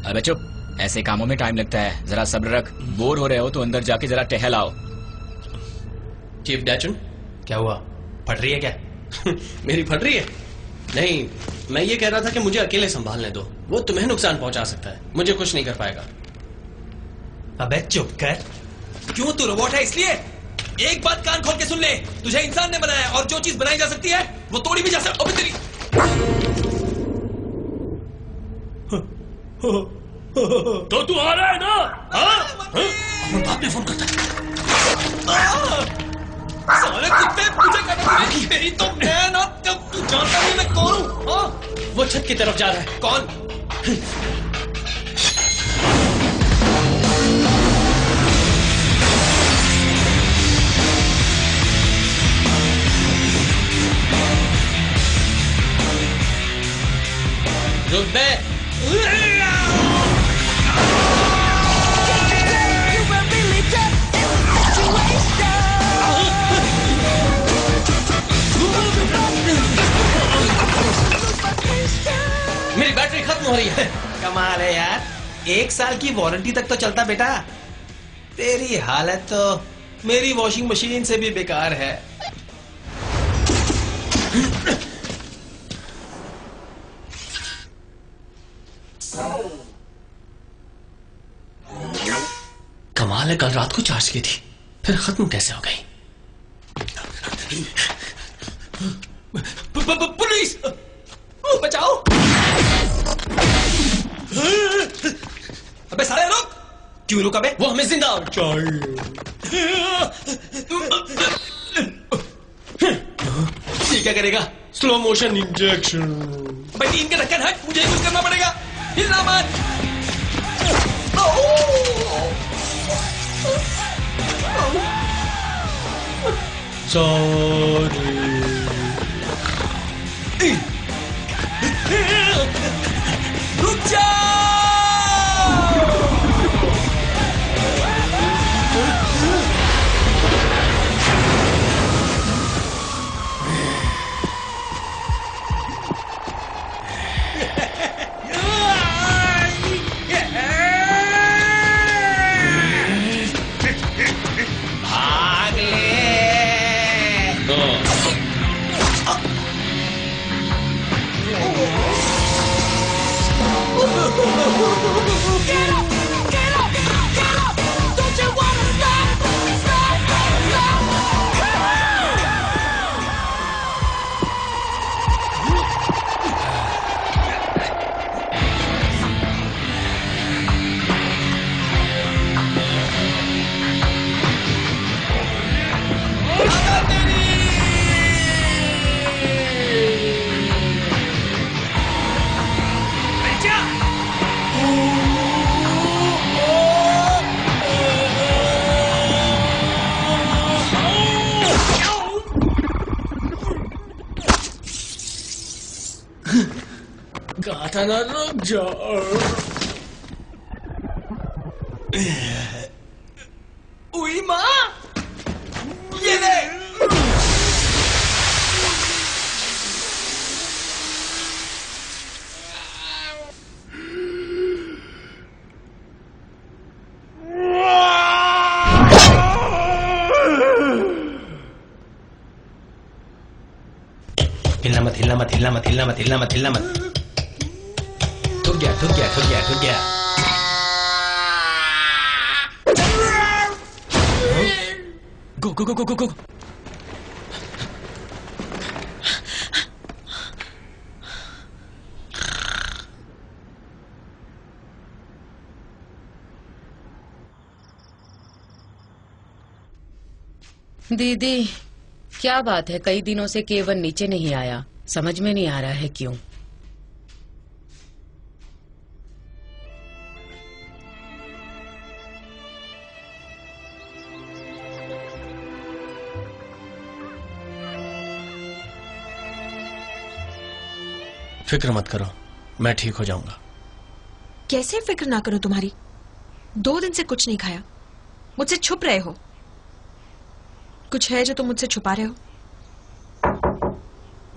अबे चुप, ऐसे कामों में टाइम लगता है, जरा सब्र रख। बोर हो रहे हो तो अंदर जाके जरा टहल आओ। चीफ डैचन, क्या हुआ, फट रही है क्या? मेरी फट रही है? नहीं, मैं ये कह रहा था कि मुझे अकेले संभालने दो। वो तुम्हें नुकसान पहुंचा सकता है, मुझे कुछ नहीं कर पाएगा। अबे चुप कर। क्यों, तू रोबोट है इसलिए? एक बात कान खोल के सुन ले, तुझे इंसान ने बनाया और जो चीज बनाई जा सकती है वो तोड़ी भी जा सकती। अबे तेरी तो तू आ रहा है ना? अपन बाद में फोन करता है। साले कुत्ते, मुझे कहना मेरी तो मैं ना, तू जानता नहीं मैं कौन हूँ? हाँ? वो छत की तरफ जा रहा है। कौन? रुक बे। मेरी बैटरी खत्म हो रही है। कमाल है यार, 1 साल की वारंटी तक तो चलता बेटा। तेरी हालत तो मेरी वॉशिंग मशीन से भी बेकार है। कमाल है, कल रात को चार्ज की थी, फिर खत्म कैसे हो गई? पुलिस, बचाओ। अबे साले रुक। क्यों रुका बे? वो हमें जिंदा ये क्या करेगा? Slow motion injection. भाई 3 का ढक्कन हट, मुझे कुछ करना पड़ेगा। हिलना मत। रुक जाओ। भाग ले। कहा था ना, रुक जाओ। उई माँ, ये ले। हिलना मत, हिलना मत, हिलना मत, हिलना मत, हिलना मत, हिलना मत। ठुक गया, ठुक गया, ठुक गया, ठुक गया। गो गो गो गो गो गो। दीदी, क्या बात है, कई दिनों से केवन नीचे नहीं आया। समझ में नहीं आ रहा है क्यों। फिक्र मत करो, मैं ठीक हो जाऊंगा। कैसे फिक्र ना करूं तुम्हारी? 2 दिन से कुछ नहीं खाया, मुझसे छुप रहे हो। कुछ है जो तुम मुझसे छुपा रहे हो?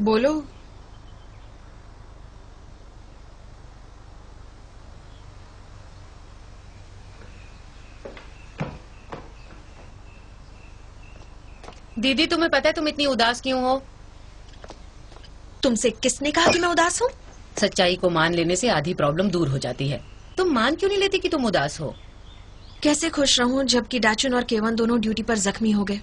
बोलो। दीदी तुम्हें पता है तुम इतनी उदास क्यों हो? तुमसे किसने कहा कि मैं उदास हूं? सच्चाई को मान लेने से आधी प्रॉब्लम दूर हो जाती है। तुम मान क्यों नहीं लेती कि तुम उदास हो? कैसे खुश रहूं जबकि डाचुन और केवन दोनों ड्यूटी पर जख्मी हो गए?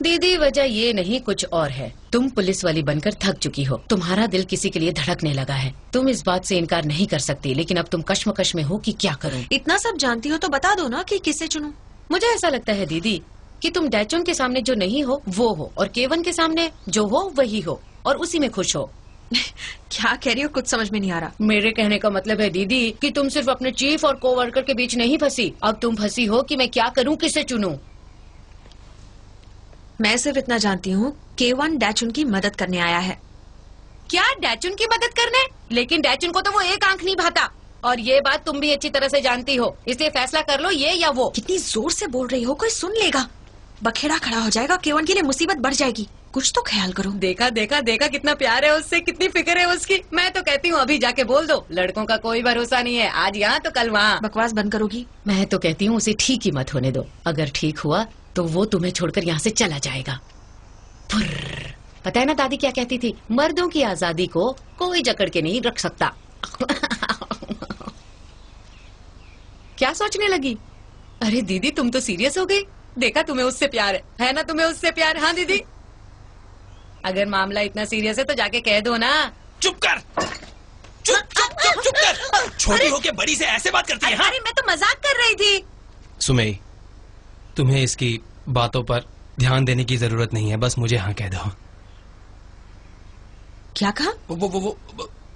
दीदी वजह ये नहीं कुछ और है। तुम पुलिस वाली बनकर थक चुकी हो, तुम्हारा दिल किसी के लिए धड़कने लगा है। तुम इस बात से इनकार नहीं कर सकती, लेकिन अब तुम कश्मकश में हो कि क्या करूं। इतना सब जानती हो तो बता दो ना कि किसे चुनूं। मुझे ऐसा लगता है दीदी कि तुम डैचुन के सामने जो नहीं हो वो हो, और केवन के सामने जो हो वही हो, और उसी में खुश हो। क्या कह रही हो? कुछ समझ में नहीं आ रहा। मेरे कहने का मतलब है दीदी कि तुम सिर्फ अपने चीफ और कोवर्कर के बीच नहीं फंसी, अब तुम फंसी हो कि मैं क्या करूं, किसे चुनूं। मैं सिर्फ इतना जानती हूँ, केवन डैचुन की मदद करने आया है। क्या डैचुन की मदद करने? लेकिन डैचुन को तो वो एक आंख नहीं भाता, और ये बात तुम भी अच्छी तरह से जानती हो, इसलिए फैसला कर लो, ये या वो। कितनी जोर से बोल रही हो, कोई सुन लेगा, बखेड़ा खड़ा हो जाएगा, केवन के लिए मुसीबत बढ़ जाएगी। कुछ तो ख्याल करो। देखा देखा देखा कितना प्यार है उससे, कितनी फिक्र है उसकी। मैं तो कहती हूँ अभी जाके बोल दो, लड़कों का कोई भरोसा नहीं है, आज यहाँ तो कल वहाँ। बकवास बंद करोगी? मैं तो कहती हूँ उसे ठीक ही मत होने दो, अगर ठीक हुआ तो वो तुम्हें छोड़कर यहाँ से चला जाएगा। फुर्र। पता है ना दादी क्या कहती थी, मर्दों की आजादी को कोई जकड़ के नहीं रख सकता। क्या सोचने लगी? अरे दीदी तुम तो सीरियस हो गई। देखा, तुम्हें उससे प्यार है ना? तुम्हें उससे प्यार? हाँ दीदी, अगर मामला इतना सीरियस है तो जाके कह दो ना। चुप कर, चुप कर। छोटी होके बड़ी से ऐसे बात करती है? हाँ? अरे मैं तो मजाक कर रही थी। सुमई, तुम्हें इसकी बातों पर ध्यान देने की जरूरत नहीं है, बस मुझे हाँ कह दो। क्या कहा? वो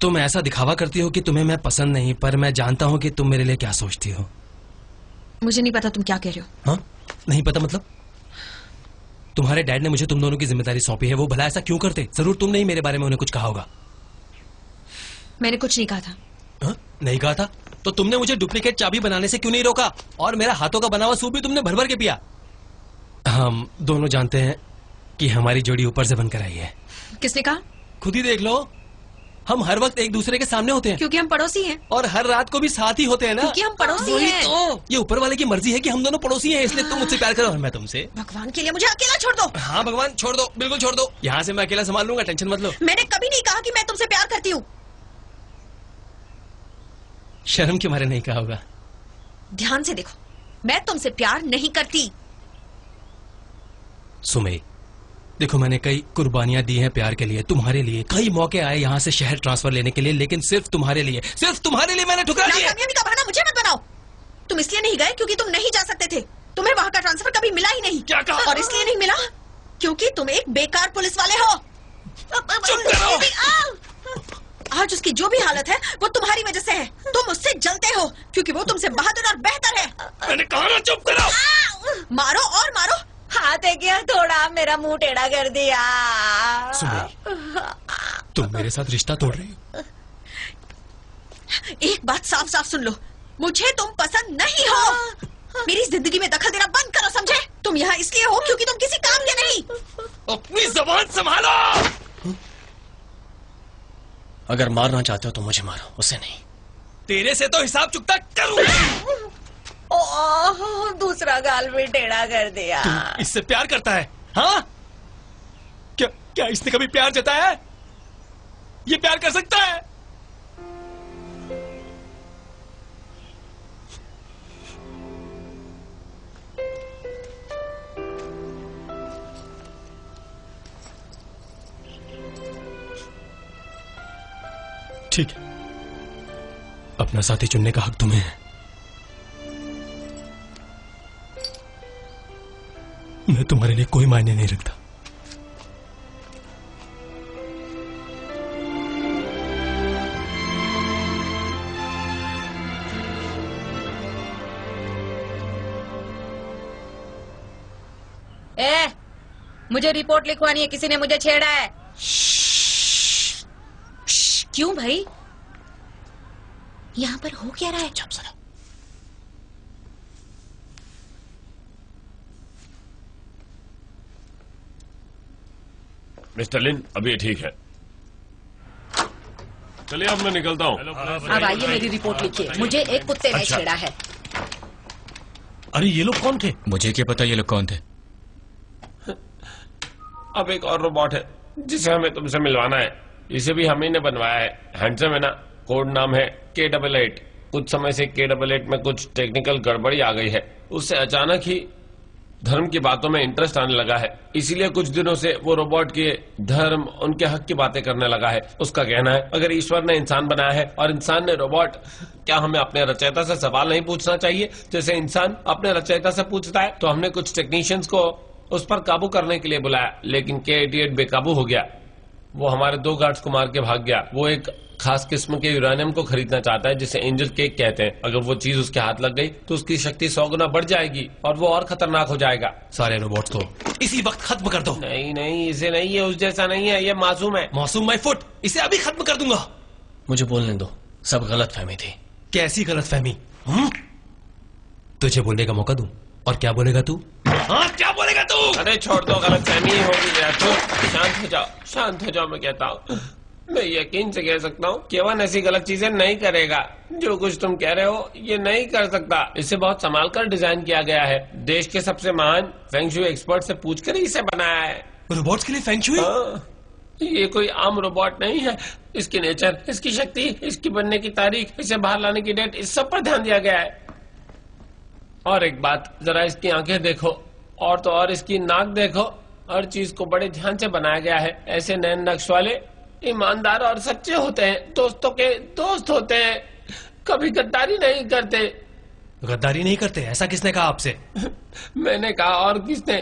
तुम ऐसा दिखावा करती हो कि तुम्हें मैं पसंद नहीं, पर मैं जानता हूँ कि तुम मेरे लिए क्या सोचती हो। मुझे नहीं पता तुम क्या कह रहे हो। हाँ? नहीं पता मतलब? तुम्हारे डैड ने मुझे तुम दोनों की जिम्मेदारी सौंपी है, वो भला ऐसा क्यों करते? जरूर तुमने ही मेरे बारे में उन्हें कुछ कहा होगा। मैंने कुछ नहीं कहा था। हाँ? नहीं कहा था? तो तुमने मुझे डुप्लीकेट चाबी बनाने से क्यों नहीं रोका? और मेरा हाथों का बना हुआ सूप भी तुमने भर भर के पिया। हम दोनों जानते हैं कि हमारी जोड़ी ऊपर से बनकर आई है। किसने कहा? खुद ही देख लो, हम हर वक्त एक दूसरे के सामने होते हैं। क्योंकि हम पड़ोसी हैं। और हर रात को भी साथ ही होते हैं ना। क्योंकि हम पड़ोसी वही हैं। तो, ये ऊपर वाले की मर्जी है कि हम दोनों पड़ोसी हैं, इसलिए तुम मुझसे प्यार करो और मैं तुमसे। भगवान के लिए मुझे अकेला छोड़ दो। हाँ भगवान, छोड़ दो, बिल्कुल छोड़ दो। यहाँ से मैं अकेला संभाल लूंगा, टेंशन मत लो। मैंने कभी नहीं कहा कि मैं तुमसे प्यार करती हूँ। शर्म के मारे नहीं कहा होगा। ध्यान से देखो, मैं तुमसे प्यार नहीं करती। सुमे, देखो मैंने कई कुर्बानियां दी हैं प्यार के लिए, तुम्हारे लिए। कई मौके आए यहाँ से शहर ट्रांसफर लेने के लिए, लेकिन सिर्फ तुम्हारे लिए मैंने ठुकरा दिया। नाकामयाबी का बहाना मुझे मत बनाओ। तुम इसलिए नहीं गए क्योंकि तुम नहीं जा सकते थे, तुम्हें वहाँ का ट्रांसफर कभी मिला ही नहीं। क्या कहा? और इसलिए नहीं मिला क्योंकि तुम एक बेकार पुलिस वाले हो। चुप करो। आज उसकी जो भी हालत है वो तुम्हारी वजह से है। तुम उससे जलते हो क्योंकि वो तुमसे बहादुर और बेहतर है। मैंने कहा ना चुप करो। मारो और मारो। हाथ है क्या? थोड़ा मेरा मुंह टेढ़ा कर दिया। सुमे, तुम मेरे साथ रिश्ता तोड़ रही हो। एक बात साफ साफ सुन लो, मुझे तुम पसंद नहीं हो। मेरी जिंदगी में दखल देना बंद करो, समझे? तुम यहाँ इसलिए हो क्योंकि तुम किसी काम के नहीं। अपनी जबान संभालो। अगर मारना चाहते हो तो मुझे मारो, उसे नहीं। तेरे से तो हिसाब चुकता करूंगा। ओह, दूसरा गाल भी टेढ़ा कर दिया। तू इससे प्यार करता है? हाँ? क्या इसने कभी प्यार जताया है? ये प्यार कर सकता है? ठीक है, अपना साथी चुनने का हक तुम्हें है। मैं तुम्हारे लिए कोई मायने नहीं रखता। मुझे रिपोर्ट लिखवानी है, किसी ने मुझे छेड़ा है। क्यों भाई? यहाँ पर हो क्या रहा है? मिस्टर लिन, अभी ये ठीक है। चलिए अब मैं निकलता हूँ। अब आइए मेरी रिपोर्ट लिखिए। मुझे एक कुत्ते ने छेड़ा है। अरे ये लोग कौन थे? मुझे क्या पता ये लोग कौन थे। अब एक और रोबोट है जिसे हमें तुमसे मिलवाना है। इसे भी हम ही ने बनवाया है। हैंडसम है ना? कोड नाम है K88। कुछ समय से K88 में कुछ टेक्निकल गड़बड़ी आ गई है। उससे अचानक ही धर्म की बातों में इंटरेस्ट आने लगा है। इसीलिए कुछ दिनों से वो रोबोट के धर्म, उनके हक की बातें करने लगा है। उसका कहना है अगर ईश्वर ने इंसान बनाया है और इंसान ने रोबोट, क्या हमें अपने रचयिता से सवाल नहीं पूछना चाहिए जैसे इंसान अपने रचयिता से पूछता है? तो हमने कुछ टेक्नीशियंस को उस पर काबू करने के लिए बुलाया, लेकिन K88 बेकाबू हो गया। वो हमारे 2 गार्ड्स को मार के भाग गया। वो एक खास किस्म के यूरेनियम को खरीदना चाहता है जिसे एंजल केक कहते हैं। अगर वो चीज उसके हाथ लग गई तो उसकी शक्ति 100 गुना बढ़ जाएगी और वो और खतरनाक हो जाएगा। सारे रोबोट्स को इसी वक्त खत्म कर दो। नहीं नहीं, इसे नहीं, ये उस जैसा नहीं है, ये मासूम है। मासूम माय फुट, इसे अभी खत्म कर दूंगा। मुझे बोलने दो, सब गलत फहमी थी। कैसी गलतफहमी? तुझे बोलने का मौका दूं और क्या बोलेगा तू? हाँ, क्या बोलेगा तू? अरे छोड़ दो, गलतफहमी होगी यार। तो शांत हो जाओ, शांत हो जाओ। मैं कहता हूँ, मैं यकीन से कह सकता हूँ केवल ऐसी गलत चीजें नहीं करेगा। जो कुछ तुम कह रहे हो ये नहीं कर सकता। इसे बहुत संभाल कर डिजाइन किया गया है। देश के सबसे महान फेंग शुई एक्सपर्ट से पूछकर ही इसे बनाया है। रोबोट्स के लिए फेंग शुई? ये कोई आम रोबोट नहीं है। इसकी नेचर, इसकी शक्ति, इसकी बनने की तारीख, इसे बाहर लाने की डेट, इस सब पर ध्यान दिया गया है। और एक बात, जरा इसकी आंखें देखो, और तो और इसकी नाक देखो। हर चीज को बड़े ध्यान से बनाया गया है। ऐसे नैन नक्श वाले ईमानदार और सच्चे होते हैं, दोस्तों के दोस्त होते हैं, कभी गद्दारी नहीं करते। गद्दारी नहीं करते? ऐसा किसने कहा आपसे? मैंने कहा, और किसने?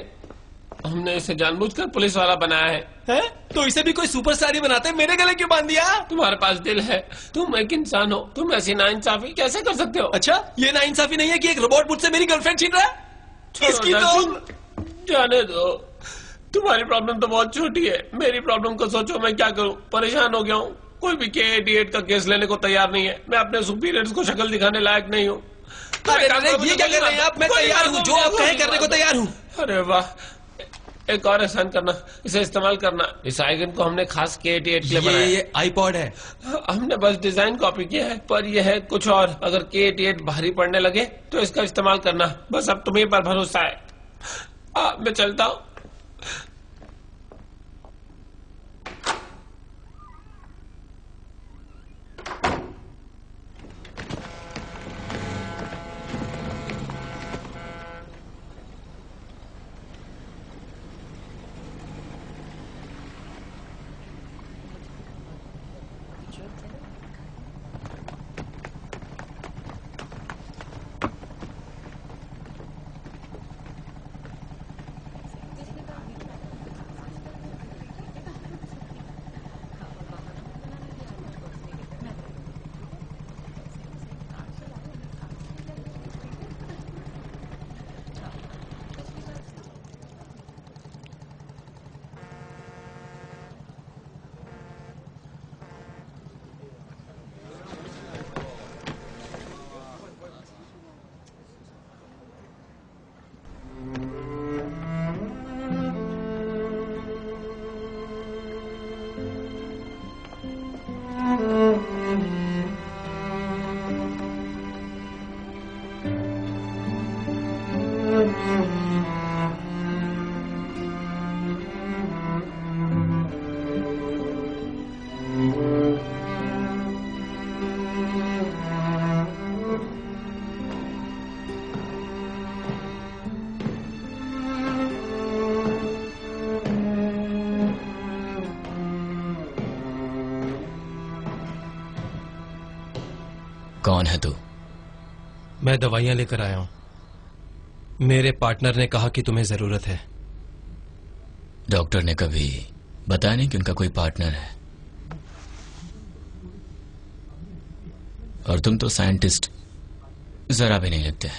हमने इसे जानबूझकर पुलिस वाला बनाया है। तो इसे भी कोई सुपरस्टार ही बनाते? मेरे गले क्यों बांध दिया? तुम्हारे पास दिल है, तुम एक इंसान हो, तुम ऐसी नाइंसाफी कैसे कर सकते हो? अच्छा, ये नाइंसाफी नहीं है कि एक रोबोट मुझसे मेरी गर्लफ्रेंड छीन रहा है? इसकी तो जाने दो। तुम्हारी प्रॉब्लम तो बहुत छोटी है, मेरी प्रॉब्लम को सोचो। मैं क्या करूं, परेशान हो गया हूं। कोई भी K88 का केस लेने को तैयार नहीं है। मैं अपने सुपीरियर्स को शक्ल दिखाने लायक नहीं हूं। अरे ये क्या कर रहे हैं आप? मैं तैयार हूं, जो आप कहें करने को तैयार हूं। अरे वाह, एक और एहसान करना, इसे इस्तेमाल करना। इस आइकन को हमने खास K88 के लिए बनाया। ये आईपॉड है। हमने बस डिजाइन कॉपी किया है, पर यह है कुछ और। अगर K88 भारी पड़ने लगे तो इसका इस्तेमाल करना। बस अब तुम्हें पर भरोसा है। मैं चलता हूँ। कौन है तू? मैं दवाइयां लेकर आया हूं। मेरे पार्टनर ने कहा कि तुम्हें जरूरत है। डॉक्टर ने कभी बताया नहीं कि उनका कोई पार्टनर है। और तुम तो साइंटिस्ट जरा भी नहीं लगते।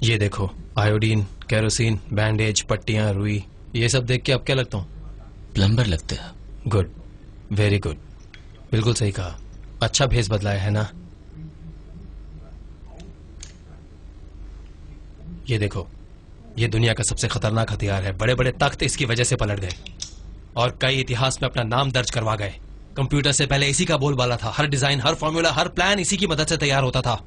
ये देखो, आयोडीन, केरोसिन, बैंडेज, पट्टियां, रुई, ये सब देख के अब क्या लगता हूं? प्लम्बर लगते हो। गुड, वेरी गुड, बिल्कुल सही कहा। अच्छा भेस बदलाया है ना। ये देखो, ये दुनिया का सबसे खतरनाक हथियार है। बड़े बड़े तख्त इसकी वजह से पलट गए और कई इतिहास में अपना नाम दर्ज करवा गए। कंप्यूटर से पहले इसी का बोलबाला था। हर डिजाइन, हर फॉर्मूला, हर प्लान इसी की मदद से तैयार होता था।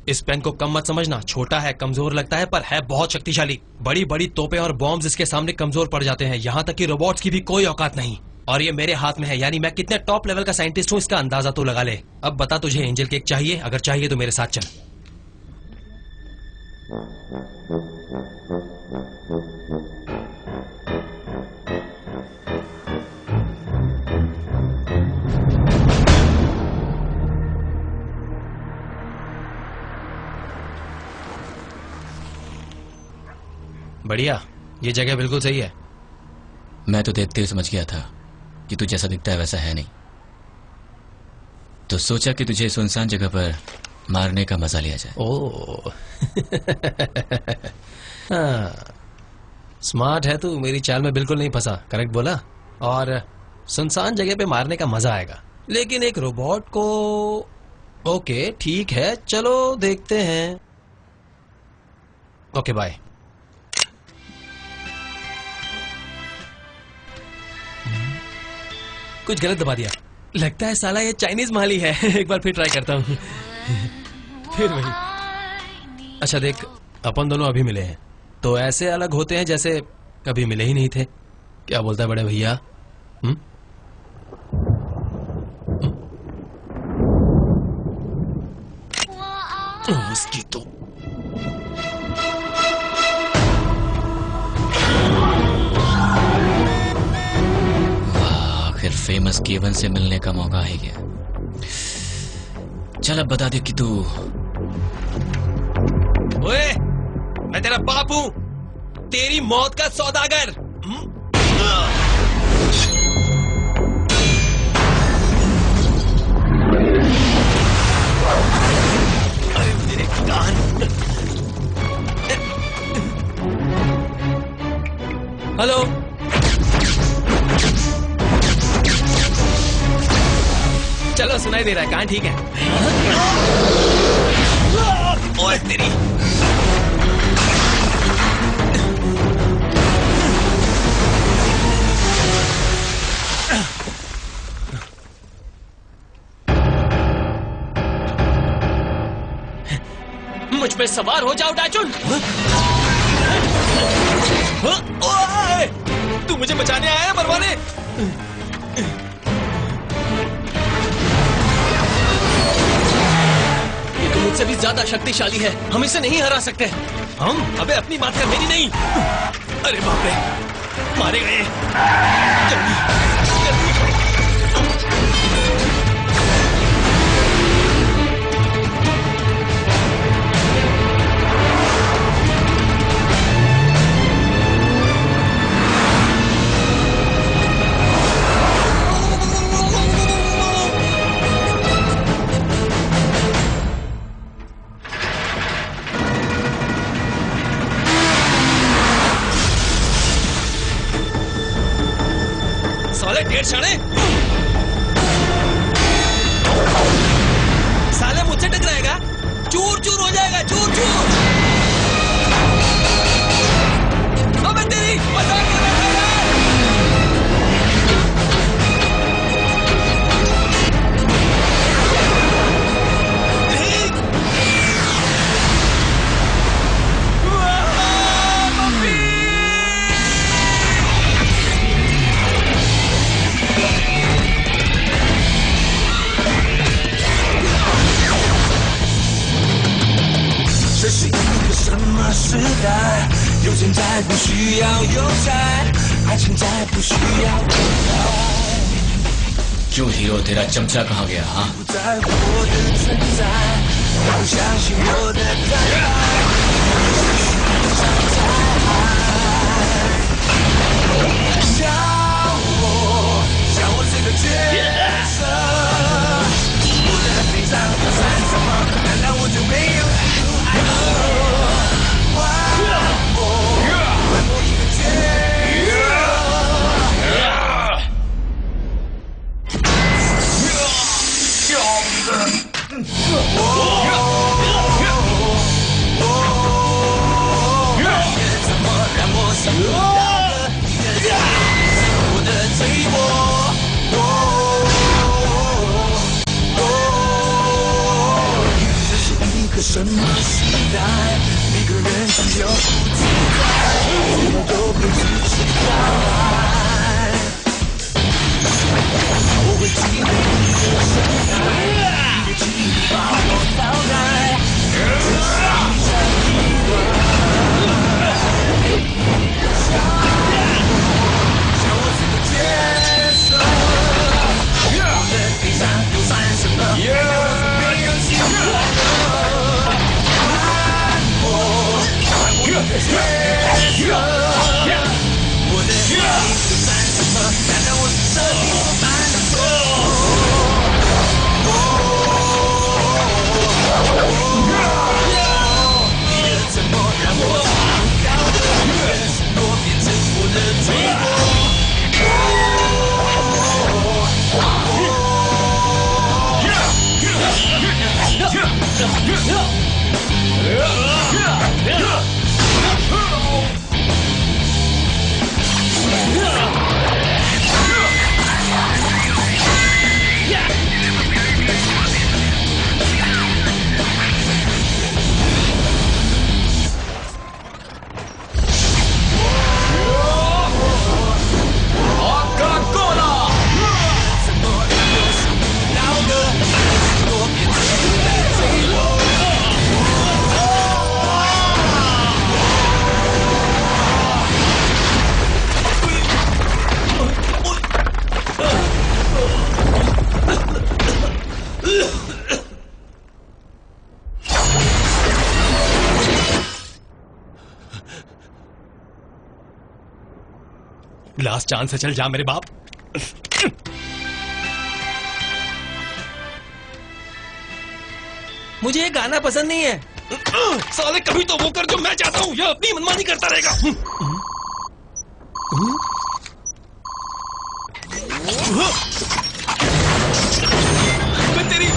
इस पेन को कम मत समझना। छोटा है, कमजोर लगता है, पर है बहुत शक्तिशाली। बड़ी बड़ी तोपें और बॉम्ब्स इसके सामने कमजोर पड़ जाते हैं। यहाँ तक कि रोबोट्स की भी कोई औकात नहीं। और ये मेरे हाथ में है, यानी मैं कितने टॉप लेवल का साइंटिस्ट हूँ इसका अंदाजा तो लगा ले। अब बता, तुझे एंजल केक चाहिए? अगर चाहिए तो मेरे साथ चल। बढ़िया, ये जगह बिल्कुल सही है। मैं तो देखते हुए समझ गया था कि तू जैसा दिखता है वैसा है नहीं, तो सोचा कि तुझे सुनसान जगह पर मारने का मजा लिया जाए। ओह हाँ, स्मार्ट है तू। मेरी चाल में बिल्कुल नहीं फंसा, करेक्ट बोला। और सुनसान जगह पे मारने का मजा आएगा, लेकिन एक रोबोट को। ओके ठीक है, चलो देखते हैं। Okay bye. कुछ गलत दबा दिया लगता है। साला ये चाइनीज माली है। एक बार फिर ट्राई करता हूँ। फिर वही। अच्छा देख, अपन दोनों अभी मिले हैं तो ऐसे अलग होते हैं जैसे कभी मिले ही नहीं थे। क्या बोलता है बड़े भैया? उसकी तो आखिर फेमस केवन से मिलने का मौका है क्या? चल अब बता दे कि तू। ओए, मैं तेरा बाप हूं, तेरी मौत का सौदागर। अरे मेरे कान। हेलो, चलो सुनाई दे रहा है, कान ठीक है? ओए तेरी। मुझ पे सवार हो जाओ डाचुन। ओए, तू मुझे बचाने आया है मरवाने? ये तो मुझसे भी ज्यादा शक्तिशाली है, हम इसे नहीं हरा सकते। हम? अबे अपनी बात कर, मेरी नहीं। अरे बाप रे, मारे गए। जल्दी, जल्दी। साले ढेर साले, साले मुझसे टकराएगा, चूर चूर हो जाएगा, चूर चूर। अबे तेरी मजाक कर रहा है।时代，有钱在不需要邮差，爱情在不需要等待。 क्यों हीरो तेरा चमचा कहाँ गया? हाँ, 不在乎我的存在，不相信我的坦白。像我这个角色，我的悲伤和惨什么？难道我就没有爱过？ 换我一个角色。什么时代？每个人只有不自在，怎么都被自己打败。我会记得你的身材，你的记忆把我淘汰，这是一场意外。叫我怎么接受？我的地上又算什么？让我怎么样幸福？我的接受，我的心又算什么？难道我是这地所犯的错？你的沉默让我听不到的，你的承诺变成我的罪过。लास्ट चांस से चल जा मेरे बाप। मुझे ये गाना पसंद नहीं है। साले कभी तो वो कर जो मैं चाहता हूँ, ये अपनी मनमानी करता रहेगा। मैं तेरी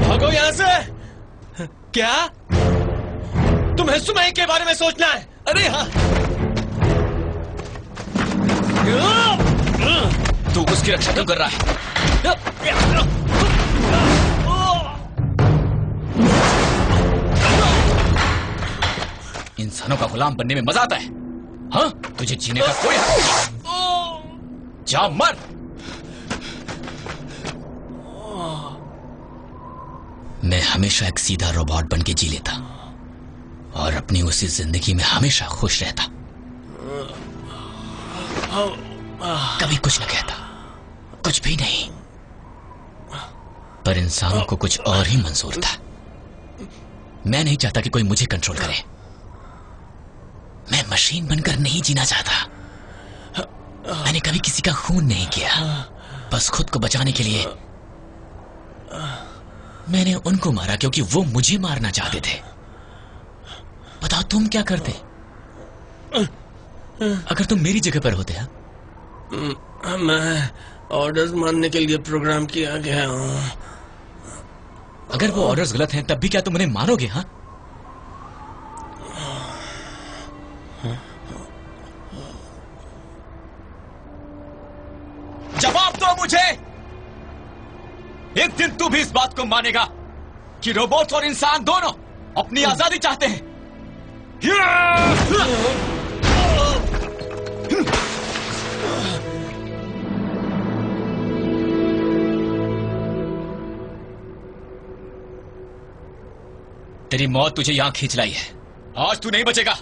भागो यहां से। क्या तुम्हें सुमई के बारे में सोचना है? अरे हाँ, तू उसकी रक्षा क्यों कर रहा है? इंसानों का गुलाम बनने में मजा आता है? हाँ, तुझे जीने का कोई हक नहीं। जा मर। मैं हमेशा एक सीधा रोबोट बन के जी लेता और अपनी उसी जिंदगी में हमेशा खुश रहता, कभी कुछ न कहता, कुछ भी नहीं। पर इंसानों को कुछ और ही मंजूर था। मैं नहीं चाहता कि कोई मुझे कंट्रोल करे। मैं मशीन बनकर नहीं जीना चाहता। मैंने कभी किसी का खून नहीं किया, बस खुद को बचाने के लिए मैंने उनको मारा क्योंकि वो मुझे मारना चाहते थे। बताओ तुम क्या करते अगर तुम मेरी जगह पर होते? मैं ऑर्डर्स मानने के लिए प्रोग्राम किया गया हूँ। अगर वो ऑर्डर्स गलत हैं तब भी क्या तुम उन्हें मानोगे? हाँ, जवाब दो मुझे। एक दिन तू भी इस बात को मानेगा कि रोबोट्स और इंसान दोनों अपनी आजादी चाहते हैं। तेरी मौत तुझे यहां खींच लाई है। आज तू नहीं बचेगा।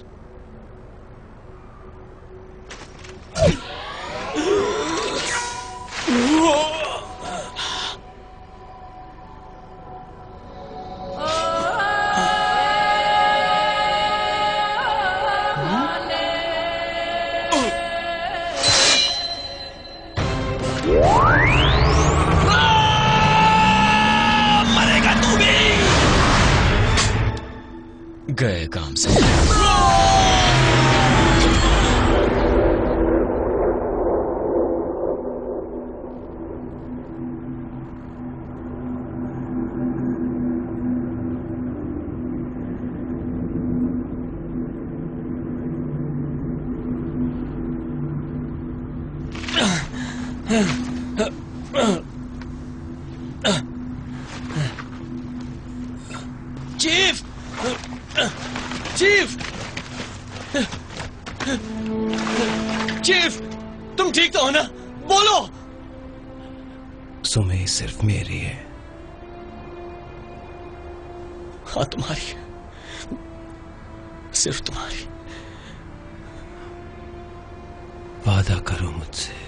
गए काम से। चीफ, चीफ, चीफ, तुम ठीक तो हो ना? बोलो। सुमे सिर्फ मेरी है। हाँ, तुम्हारी, सिर्फ तुम्हारी। वादा करो मुझसे।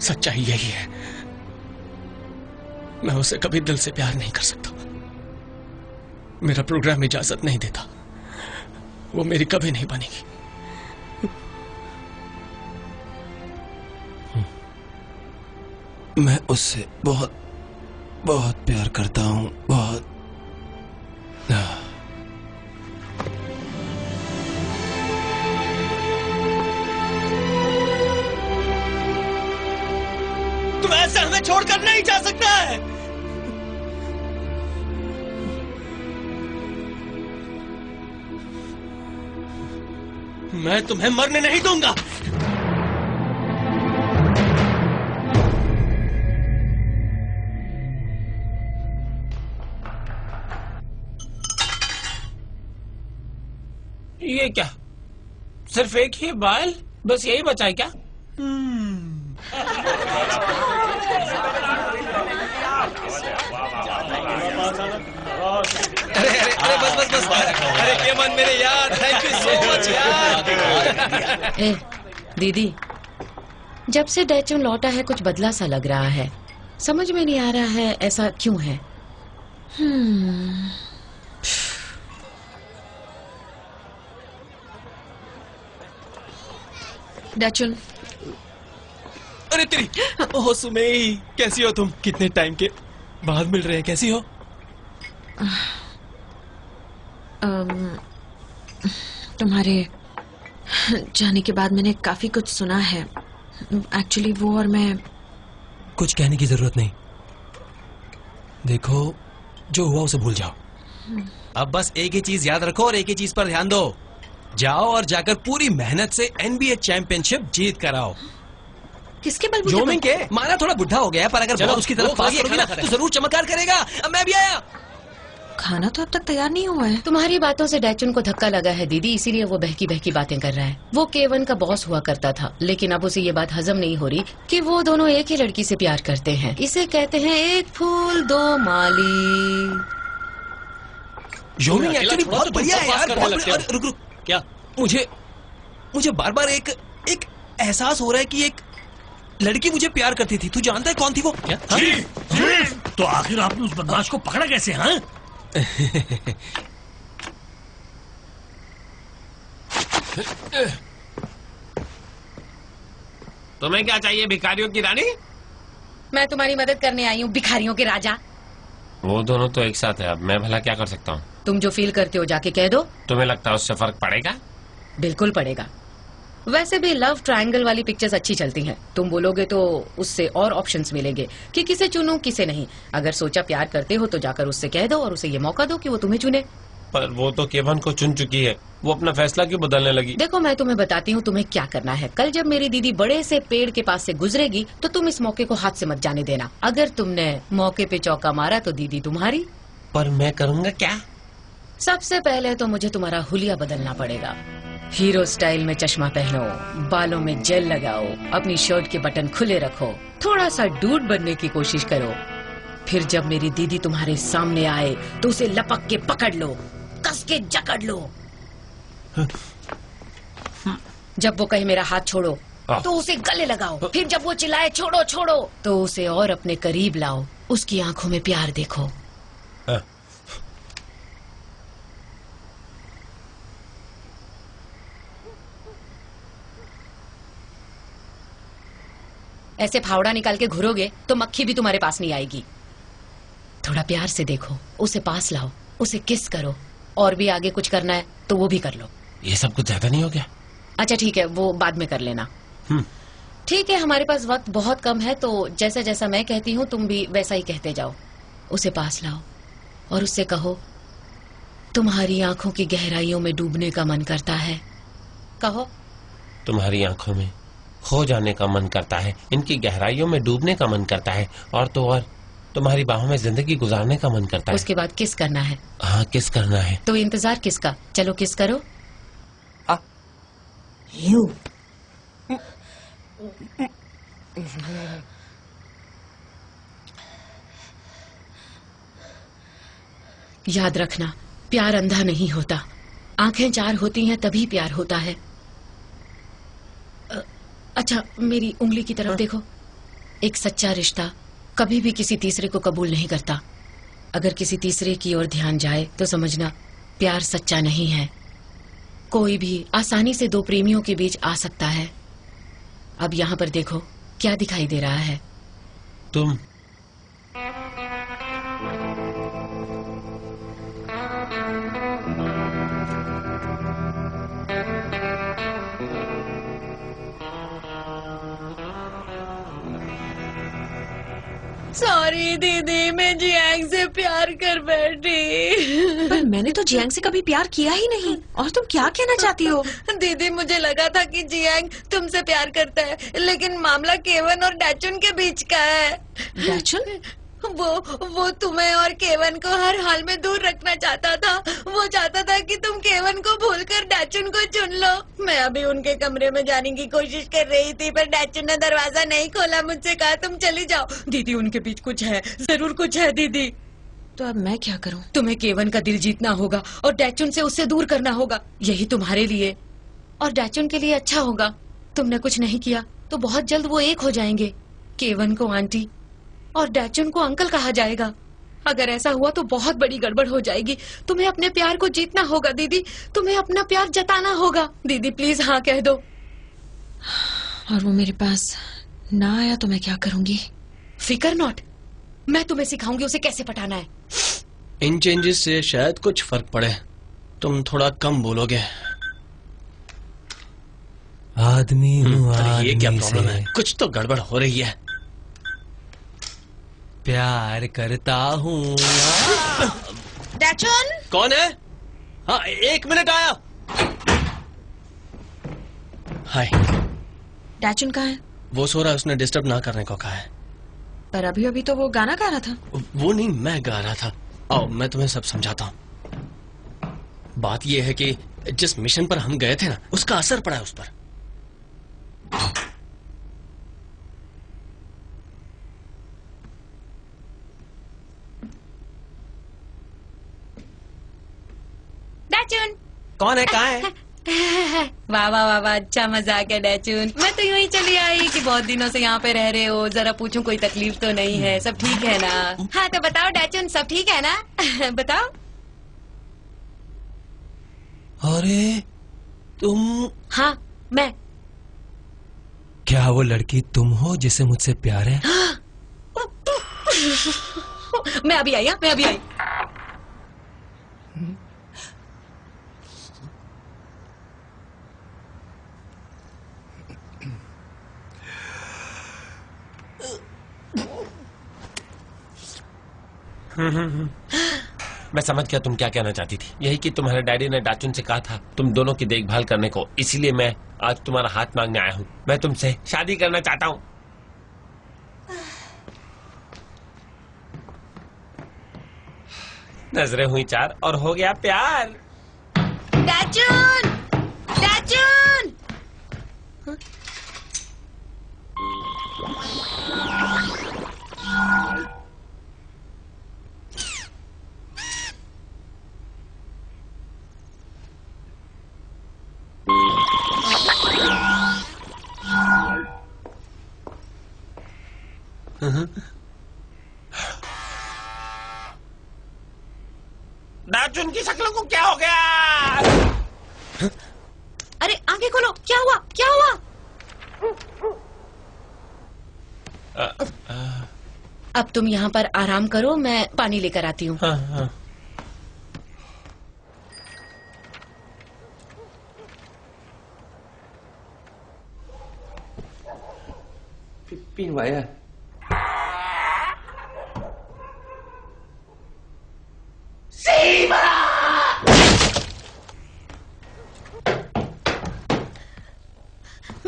सच्चाई यही है, मैं उसे कभी दिल से प्यार नहीं कर सकता। मेरा प्रोग्राम इजाजत नहीं देता। वो मेरी कभी नहीं बनेगी। मैं उससे बहुत बहुत प्यार करता हूं, बहुत। तुम ऐसे हमें छोड़कर नहीं जा सकता है। मैं तुम्हें मरने नहीं दूंगा। ये क्या, सिर्फ एक ही बाल, बस यही बचा है क्या? अरे अरे अरे, बस बस बस। अरे केमन मेरे यार, थैंक यू सो मच यार। ए, दीदी, जब से डैचुन लौटा है कुछ बदला सा लग रहा है। समझ में नहीं आ रहा है ऐसा क्यों है। डैचुन, अरे तेरी, ओह सुमेई, कैसी हो तुम? कितने टाइम के बाद मिल रहे हैं, कैसी हो? तुम्हारे जाने के बाद मैंने काफी कुछ सुना है। एक्चुअली वो और मैं। कुछ कहने की जरूरत नहीं। देखो, जो हुआ उसे भूल जाओ। अब बस एक ही चीज याद रखो और एक ही चीज पर ध्यान दो। जाओ और जाकर पूरी मेहनत से NBA चैंपियनशिप जीत कर आओ। किसके बलबूते? जोमिंग के। माना थोड़ा बुढ़ा हो गया है, पर अगर चलो, बहुत उसकी तरफ पास करोगी ना तो जरूर चमत्कार करेगा। अब मैं भी आया। खाना तो अब तक तैयार नहीं हुआ है। तुम्हारी बातों से डैचुन को धक्का लगा है दीदी, इसीलिए वो बहकी बहकी बातें कर रहा है। वो K1 का बॉस हुआ करता था, लेकिन अब उसे ये बात हजम नहीं हो रही कि वो दोनों एक ही लड़की से प्यार करते हैं। इसे कहते हैं एक फूल दो माली। जोमिंग एक्चुअली थोड़ा बहुत तो बढ़िया है बकवास यार। करने बहुत लगते हो। रुक रुक, क्या? मुझे बार बार एक एहसास हो रहा है कि एक लड़की मुझे प्यार करती थी। तू जानता है कौन थी वो? क्या? तो आखिर आपने उस बदमाश को पकड़ा कैसे? हाँ, तुम्हें क्या चाहिए, भिखारियों की रानी? मैं तुम्हारी मदद करने आई हूँ, भिखारियों के राजा। वो दोनों तो एक साथ है, अब मैं भला क्या कर सकता हूँ? तुम जो फील करते हो जाके कह दो। तुम्हें लगता है उससे फर्क पड़ेगा? बिल्कुल पड़ेगा। वैसे भी लव ट्रायंगल वाली पिक्चर्स अच्छी चलती हैं। तुम बोलोगे तो उससे और ऑप्शंस मिलेंगे कि किसे चुनूं किसे नहीं। अगर सोचा प्यार करते हो तो जाकर उससे कह दो और उसे ये मौका दो कि वो तुम्हें चुने। पर वो तो K1 को चुन चुकी है, वो अपना फैसला क्यों बदलने लगी? देखो, मैं तुम्हें बताती हूँ तुम्हें क्या करना है। कल जब मेरी दीदी बड़े से पेड़ के पास से गुजरेगी तो तुम इस मौके को हाथ से मत जाने देना। अगर तुमने मौके पे चौका मारा तो दीदी तुम्हारी। पर मैं करूँगा क्या? सबसे पहले तो मुझे तुम्हारा हुलिया बदलना पड़ेगा। हीरो स्टाइल में चश्मा पहनो, बालों में जेल लगाओ, अपनी शर्ट के बटन खुले रखो, थोड़ा सा डूड बनने की कोशिश करो। फिर जब मेरी दीदी तुम्हारे सामने आए तो उसे लपक के पकड़ लो, कस के जकड़ लो। जब वो कहे मेरा हाथ छोड़ो तो उसे गले लगाओ। फिर जब वो चिल्लाए छोड़ो छोड़ो तो उसे और अपने करीब लाओ, उसकी आंखों में प्यार देखो। ऐसे फावड़ा निकाल के घुरोगे तो मक्खी भी तुम्हारे पास नहीं आएगी। थोड़ा प्यार से देखो, उसे पास लाओ, उसे किस करो और भी आगे कुछ करना है तो वो भी कर लो। ये सब कुछ ज्यादा नहीं हो गया? अच्छा ठीक है, वो बाद में कर लेना। ठीक है, हमारे पास वक्त बहुत कम है, तो जैसा जैसा मैं कहती हूँ तुम भी वैसा ही कहते जाओ। उसे पास लाओ और उससे कहो तुम्हारी आंखों की गहराइयों में डूबने का मन करता है। कहो। तुम्हारी आंखों में खो जाने का मन करता है, इनकी गहराइयों में डूबने का मन करता है, और तो और तुम्हारी बाहों में जिंदगी गुजारने का मन करता है। उसके बाद किस करना है? हाँ, किस करना है। तो इंतजार किसका? चलो किस करो। याद रखना, प्यार अंधा नहीं होता, आंखें चार होती हैं तभी प्यार होता है। अच्छा, मेरी उंगली की तरफ देखो। एक सच्चा रिश्ता कभी भी किसी तीसरे को कबूल नहीं करता। अगर किसी तीसरे की ओर ध्यान जाए तो समझना प्यार सच्चा नहीं है। कोई भी आसानी से दो प्रेमियों के बीच आ सकता है। अब यहाँ पर देखो, क्या दिखाई दे रहा है? तुम। सॉरी दीदी, मैं जियांग से प्यार कर बैठी। पर मैंने तो जियांग से कभी प्यार किया ही नहीं। और तुम क्या कहना चाहती हो? दीदी, मुझे लगा था कि जियांग तुमसे प्यार करता है, लेकिन मामला केवन और डैचुन के बीच का है। डैचुन? वो तुम्हें और केवन को हर हाल में दूर रखना चाहता था। वो चाहता था कि तुम केवन को भूलकर डैचुन को चुन लो। मैं अभी उनके कमरे में जाने की कोशिश कर रही थी, पर डैचुन ने दरवाजा नहीं खोला। मुझसे कहा तुम चली जाओ। दीदी, उनके बीच कुछ है, जरूर कुछ है दीदी। तो अब मैं क्या करूं? तुम्हें केवन का दिल जीतना होगा और डैचुन से उससे दूर करना होगा। यही तुम्हारे लिए और डैचुन के लिए अच्छा होगा। तुमने कुछ नहीं किया तो बहुत जल्द वो एक हो जाएंगे। केवन को आंटी और डैचुन को अंकल कहा जाएगा। अगर ऐसा हुआ तो बहुत बड़ी गड़बड़ हो जाएगी। तुम्हें अपने प्यार को जीतना होगा दीदी, तुम्हें अपना प्यार जताना होगा। दीदी प्लीज हाँ कह दो। और वो मेरे पास ना आया तो मैं क्या करूंगी? फिकर नॉट, मैं तुम्हें सिखाऊंगी उसे कैसे पटाना है। इन चेंजेस से शायद कुछ फर्क पड़े। तुम थोड़ा कम बोलोगे। आदमी हूँ अरे ये क्या आदमी प्रॉब्लम से। है? कुछ तो गड़बड़ हो रही है। प्यार करता हूँ। डैचुन? कौन है? हाँ, 1 मिनट आया। हाय। डैचुन कहाँ है? वो सो रहा है, उसने डिस्टर्ब ना करने को कहा है। पर अभी अभी तो वो गाना गा रहा था। वो नहीं, मैं गा रहा था। आओ मैं तुम्हें सब समझाता हूँ। बात ये है कि जिस मिशन पर हम गए थे ना, उसका असर पड़ा है उस पर। डैचुन। कौन है? कहाँ है? वाह वाह वाह वाह, अच्छा मजाक है डैचुन। मैं तो यूं ही चली आई कि बहुत दिनों से यहाँ पे रह रहे हो, जरा पूछूं कोई तकलीफ तो नहीं है, सब ठीक है ना? हाँ तो बताओ डैचुन, सब ठीक है ना? बताओ। अरे तुम। हाँ मैं। क्या वो लड़की तुम हो जिसे मुझसे प्यार है? मैं अभी आई। मैं अभी आई। मैं समझ गया तुम क्या कहना चाहती थी। यही कि तुम्हारे डैडी ने डैचुन से कहा था तुम दोनों की देखभाल करने को, इसीलिए मैं आज तुम्हारा हाथ मांगने आया हूँ। मैं तुमसे शादी करना चाहता हूँ। नजरें हुई चार और हो गया प्यार। डैचुन! डैचुन! डैचुन की शक्ल को क्या हो गया? अरे आंखें खोलो, क्या हुआ? क्या हुआ? अब तुम यहाँ पर आराम करो, मैं पानी लेकर आती हूँ। हाँ, हाँ। ปีนไหวอ่ะ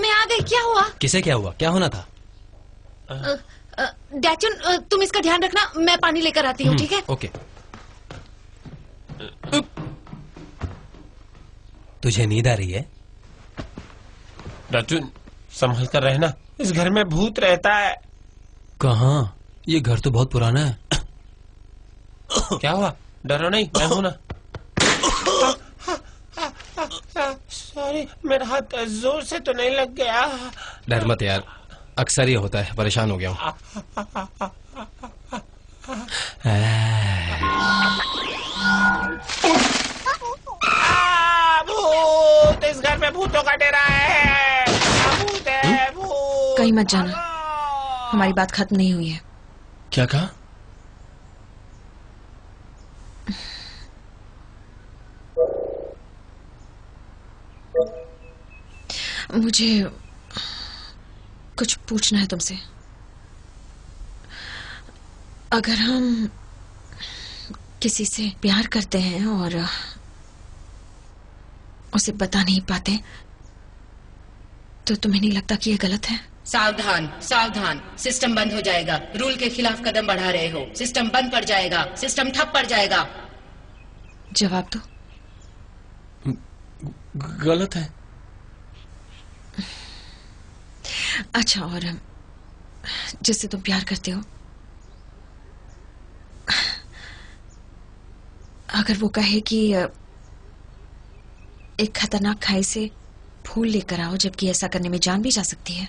मैं आ गई। क्या हुआ? किसे क्या हुआ? क्या होना था? डैचुन, तुम इसका ध्यान रखना, मैं पानी लेकर आती हूँ, ठीक है? ओके। तुझे नींद आ रही है? डाचुन, संभल कर रहना, इस घर में भूत रहता है। कहाँ? ये घर तो बहुत पुराना है। क्या हुआ? डरो नहीं, मैं हूं ना। सॉरी, मेरा हाथ जोर से तो नहीं लग गया। डर मत यार, अक्सर ये होता है, परेशान हो गया हूँ। भूत, इस घर में भूतों का डेरा है। भूत है, भूत। कहीं मत जाना, हमारी बात खत्म नहीं हुई है। क्या कहा? मुझे कुछ पूछना है तुमसे। अगर हम किसी से प्यार करते हैं और उसे बता नहीं पाते, तो तुम्हें नहीं लगता कि ये गलत है? सावधान, सावधान, सिस्टम बंद हो जाएगा। रूल के खिलाफ कदम बढ़ा रहे हो। सिस्टम बंद पड़ जाएगा, सिस्टम ठप पड़ जाएगा। जवाब दो। गलत है। अच्छा, और जिससे तुम प्यार करते हो, अगर वो कहे कि एक खतरनाक खाई से फूल लेकर आओ, जबकि ऐसा करने में जान भी जा सकती है,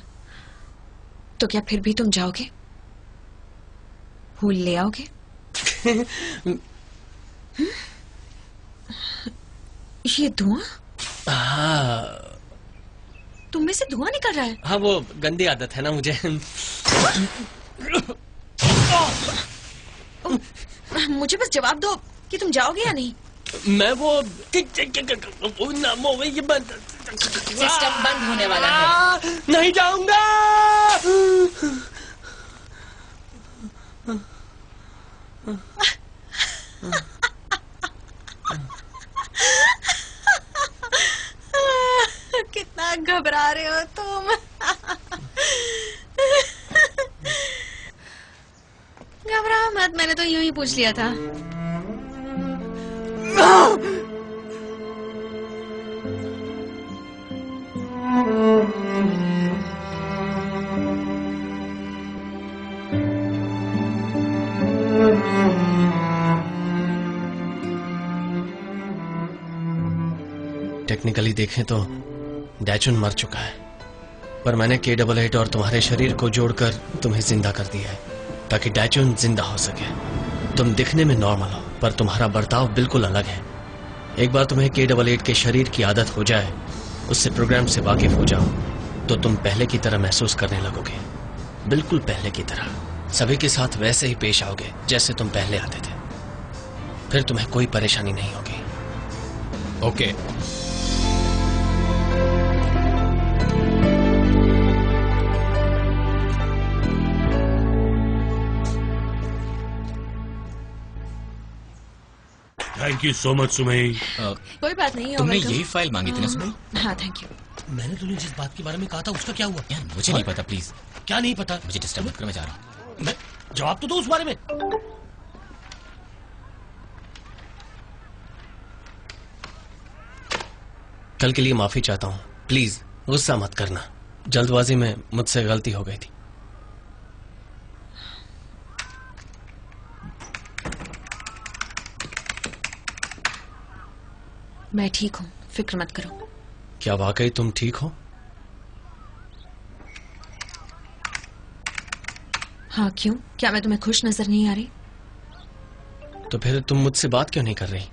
तो क्या फिर भी तुम जाओगे? फूल ले आओगे? ये धुआं? तुम में से धुआं निकल रहा है। हाँ, वो गंदी आदत है ना मुझे। मुझे बस जवाब दो कि तुम जाओगे या नहीं। मैं वो सिस्टम बंद होने वाला है। नहीं जाऊंगा। कितना घबरा रहे हो तुम। घबराओ मत, मैंने तो यूं ही पूछ लिया था। टेक्निकली देखें तो डैचुन मर चुका है, पर मैंने K88 और तुम्हारे शरीर को जोड़कर तुम्हें जिंदा कर दिया है, ताकि डैचुन जिंदा हो सके। तुम दिखने में नॉर्मल हो, पर तुम्हारा बर्ताव बिल्कुल अलग है। एक बार तुम्हें K88 के शरीर की आदत हो जाए, उससे प्रोग्राम से वाकिफ हो जाओ, तो तुम पहले की तरह महसूस करने लगोगे। बिल्कुल पहले की तरह। सभी के साथ वैसे ही पेश आओगे जैसे तुम पहले आते थे। फिर तुम्हें कोई परेशानी नहीं होगी। Okay. Thank you so much Sumai. कोई बात नहीं। तुमने यही फाइल मांगी थी ना सुमई? हाँ, थैंक यू। मैंने तुम्हें जिस बात के बारे में कहा था उसका क्या हुआ? यार मुझे नहीं पता, प्लीज। क्या नहीं पता? मुझे डिस्टर्ब मत करो, मैं जा रहा हूँ। मैं जवाब तो दो उस बारे में। कल के लिए माफी चाहता हूँ, प्लीज गुस्सा मत करना। जल्दबाजी में मुझसे गलती हो गई थी। मैं ठीक हूँ, फिक्र मत करो। क्या वाकई तुम ठीक हो? हाँ, क्यों? क्या मैं तुम्हें खुश नजर नहीं आ रही? तो फिर तुम मुझसे बात क्यों नहीं कर रही?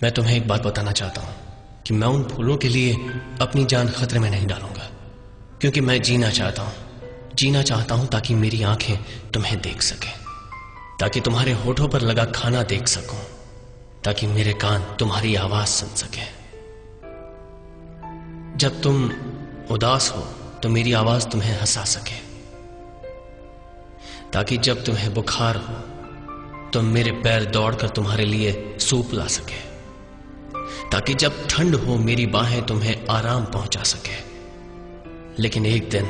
मैं तुम्हें एक बात बताना चाहता हूं कि मैं उन फूलों के लिए अपनी जान खतरे में नहीं डालूंगा, क्योंकि मैं जीना चाहता हूं ताकि मेरी आंखें तुम्हें देख सकें, ताकि तुम्हारे होठों पर लगा खाना देख सकूं, ताकि मेरे कान तुम्हारी आवाज सुन सके। जब तुम उदास हो तो मेरी आवाज तुम्हें हंसा सके, ताकि जब तुम्हें बुखार हो तो मेरे पैर दौड़कर तुम्हारे लिए सूप ला सके, ताकि जब ठंड हो मेरी बाहें तुम्हें आराम पहुंचा सके। लेकिन एक दिन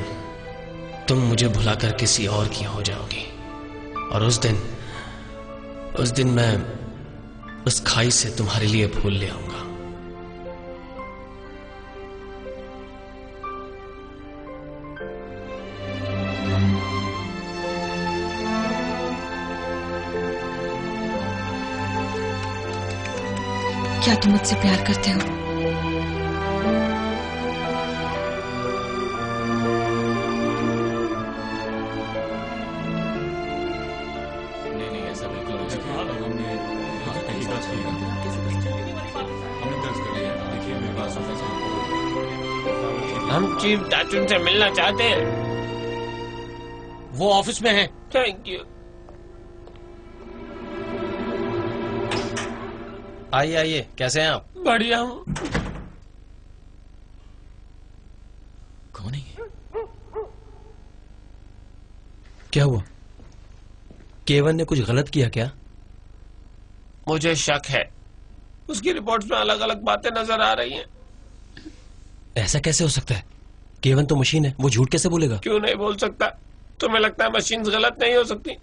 तुम मुझे भुलाकर किसी और की हो जाओगी, और उस दिन मैं उस खाई से तुम्हारे लिए फूल ले आऊंगा। क्या तुम मुझसे प्यार करते हो? नहीं ऐसा बिल्कुल हम चीफ डाचुन से मिलना चाहते हैं। वो ऑफिस में है। Thank you. आइए आइए, कैसे हैं आप? बढ़िया हूँ। कौन है ये? क्या हुआ? केवन ने कुछ गलत किया क्या? मुझे शक है, उसकी रिपोर्ट्स में अलग अलग बातें नजर आ रही हैं। ऐसा कैसे हो सकता है? केवन तो मशीन है, वो झूठ कैसे बोलेगा? क्यों नहीं बोल सकता? तुम्हें लगता है मशीन गलत नहीं हो सकती?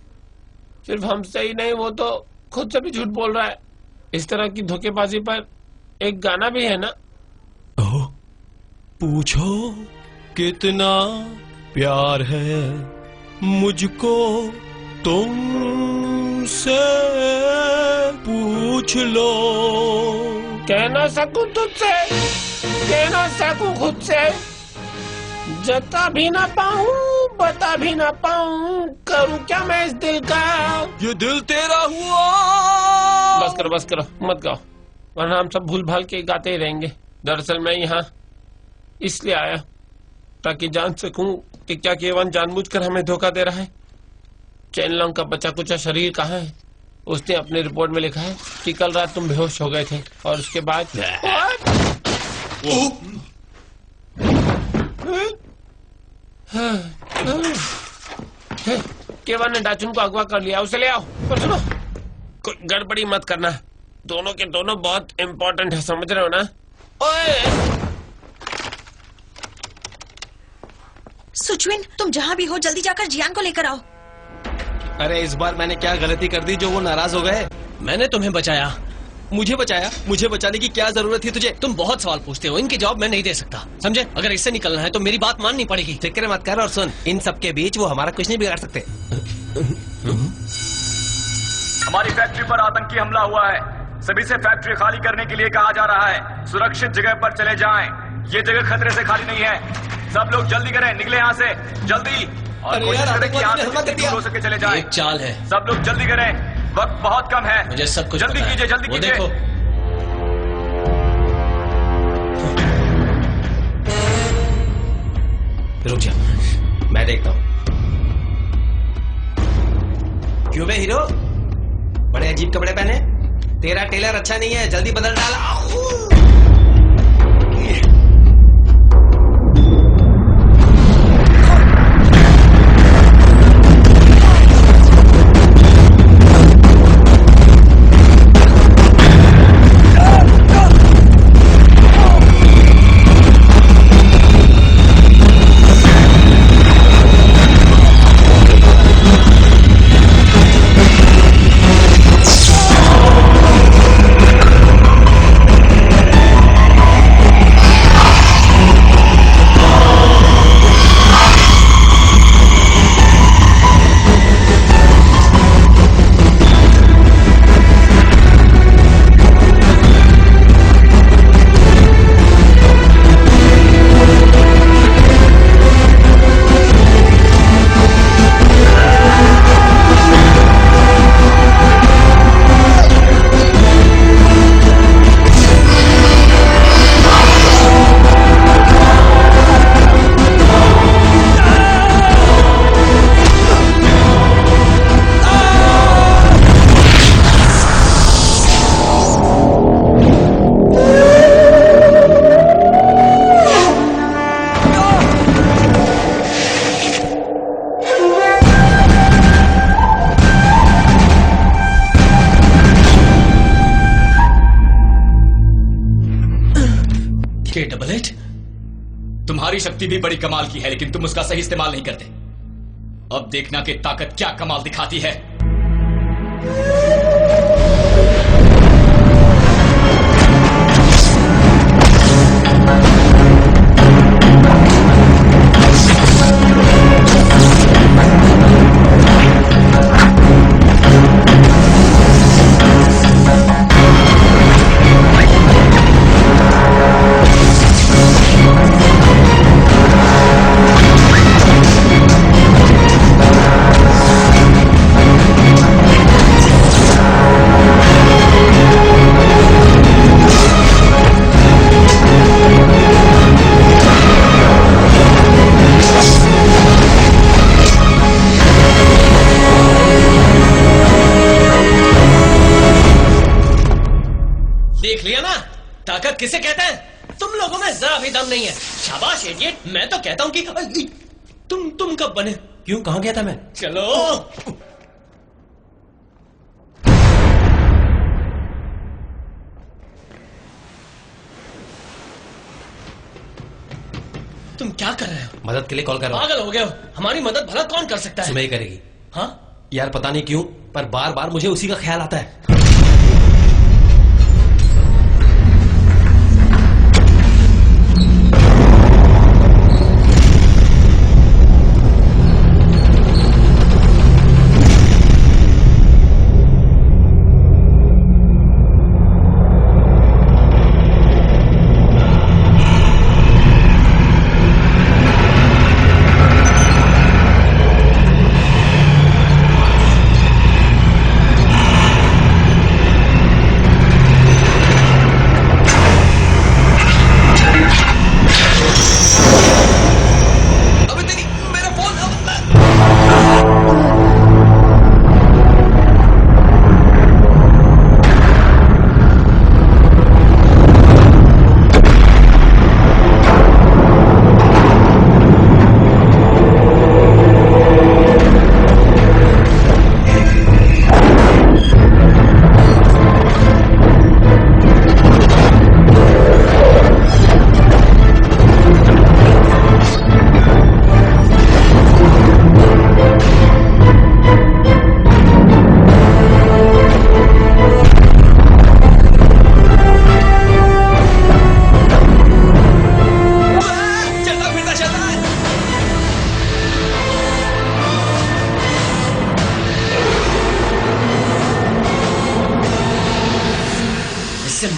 सिर्फ हमसे ही नहीं, वो तो खुद से भी झूठ बोल रहा है। इस तरह की धोखेबाजी पर एक गाना भी है ना। ओह, पूछो कितना प्यार है मुझको तुमसे, पूछ लो। कह ना सकूं तुझसे, कह ना सकूं खुद से, जता भी ना पाऊं, बता भी ना पाऊं, करूं क्या मैं इस दिल का? ये दिल तेरा हुआ। बस करो, मत गाओ, वरना हम सब भूल भाल के गाते ही रहेंगे। दरअसल मैं यहाँ इसलिए आया ताकि जान सकूं कि क्या केवन जानबूझकर हमें धोखा दे रहा है। चेनलोंग का बचा कुचा शरीर कहाँ है? उसने अपनी रिपोर्ट में लिखा है कि कल रात तुम बेहोश हो गए थे और उसके बाद केवन ने डाचुन को अगवा कर लिया, उसे ले आओ। पर सुनो, कोई गड़बड़ी मत करना, दोनों के दोनों बहुत इंपॉर्टेंट है, समझ रहे हो ना? ओए! सुचविन, तुम जहाँ भी हो जल्दी जाकर जियान को लेकर आओ। अरे इस बार मैंने क्या गलती कर दी जो वो नाराज हो गए? मैंने तुम्हें बचाया। मुझे बचाया? मुझे बचाने की क्या जरूरत थी तुझे? तुम बहुत सवाल पूछते हो, इनके जवाब मैं नहीं दे सकता, समझे? अगर इससे निकलना है तो मेरी बात माननी पड़ेगी। फिक्र मत कर, और सुन, इन सबके बीच वो हमारा कुछ नहीं बिगाड़ सकते। हमारी फैक्ट्री पर आतंकी हमला हुआ है, सभी से फैक्ट्री खाली करने के लिए कहा जा रहा है। सुरक्षित जगह पर चले जाएं, ये जगह खतरे से खाली नहीं है। सब लोग जल्दी करें, निकले यहाँ से जल्दी, और कोशिश करें कि यहाँ से जितनी दूर हो सके चले जाएं। एक चाल है, सब लोग जल्दी करें, वक्त बहुत कम है। मुझे सब कुछ जल्दी पता है। कीजिए, जल्दी वो कीजिए। देखो, रुक जा, मैं देखता हूँ। क्यों बे हीरो, बड़े अजीब कपड़े पहने? तेरा टेलर अच्छा नहीं है, जल्दी बदल डाल। Double eight? तुम्हारी शक्ति भी बड़ी कमाल की है, लेकिन तुम उसका सही इस्तेमाल नहीं करते। अब देखना कि ताकत क्या कमाल दिखाती है। देख लिया ना, ताकत किसे कहते हैं? तुम लोगों में जरा भी दम नहीं है। शाबाश इडियट, मैं तो कहता हूं कि तुम कब बने? क्यों, कहां गया था मैं? चलो। तुम क्या कर रहे हो? मदद के लिए कॉल कर रहा हूं। पागल हो गए हो? हमारी मदद भला कौन कर सकता है? सुमई करेगी। हाँ यार पता नहीं क्यों, पर बार बार मुझे उसी का ख्याल आता है।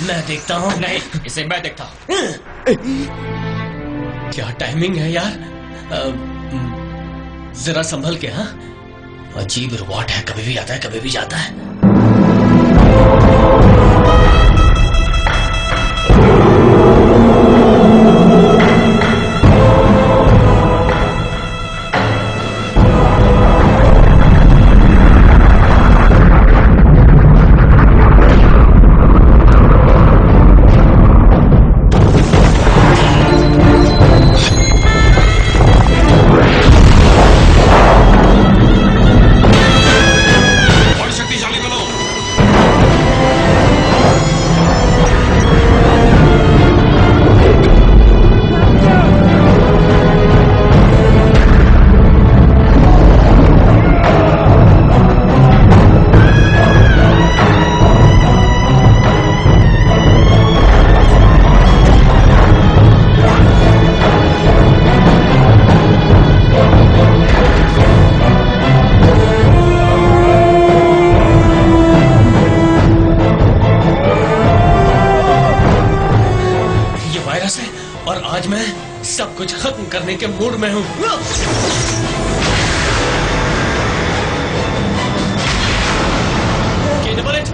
मैं देखता हूँ। नहीं, इसे मैं देखता हूँ। क्या टाइमिंग है यार। जरा संभल के। हाँ, अजीब रोबोट है, कभी भी आता है कभी भी जाता है। और आज मैं सब कुछ खत्म करने के मूड में हूँ।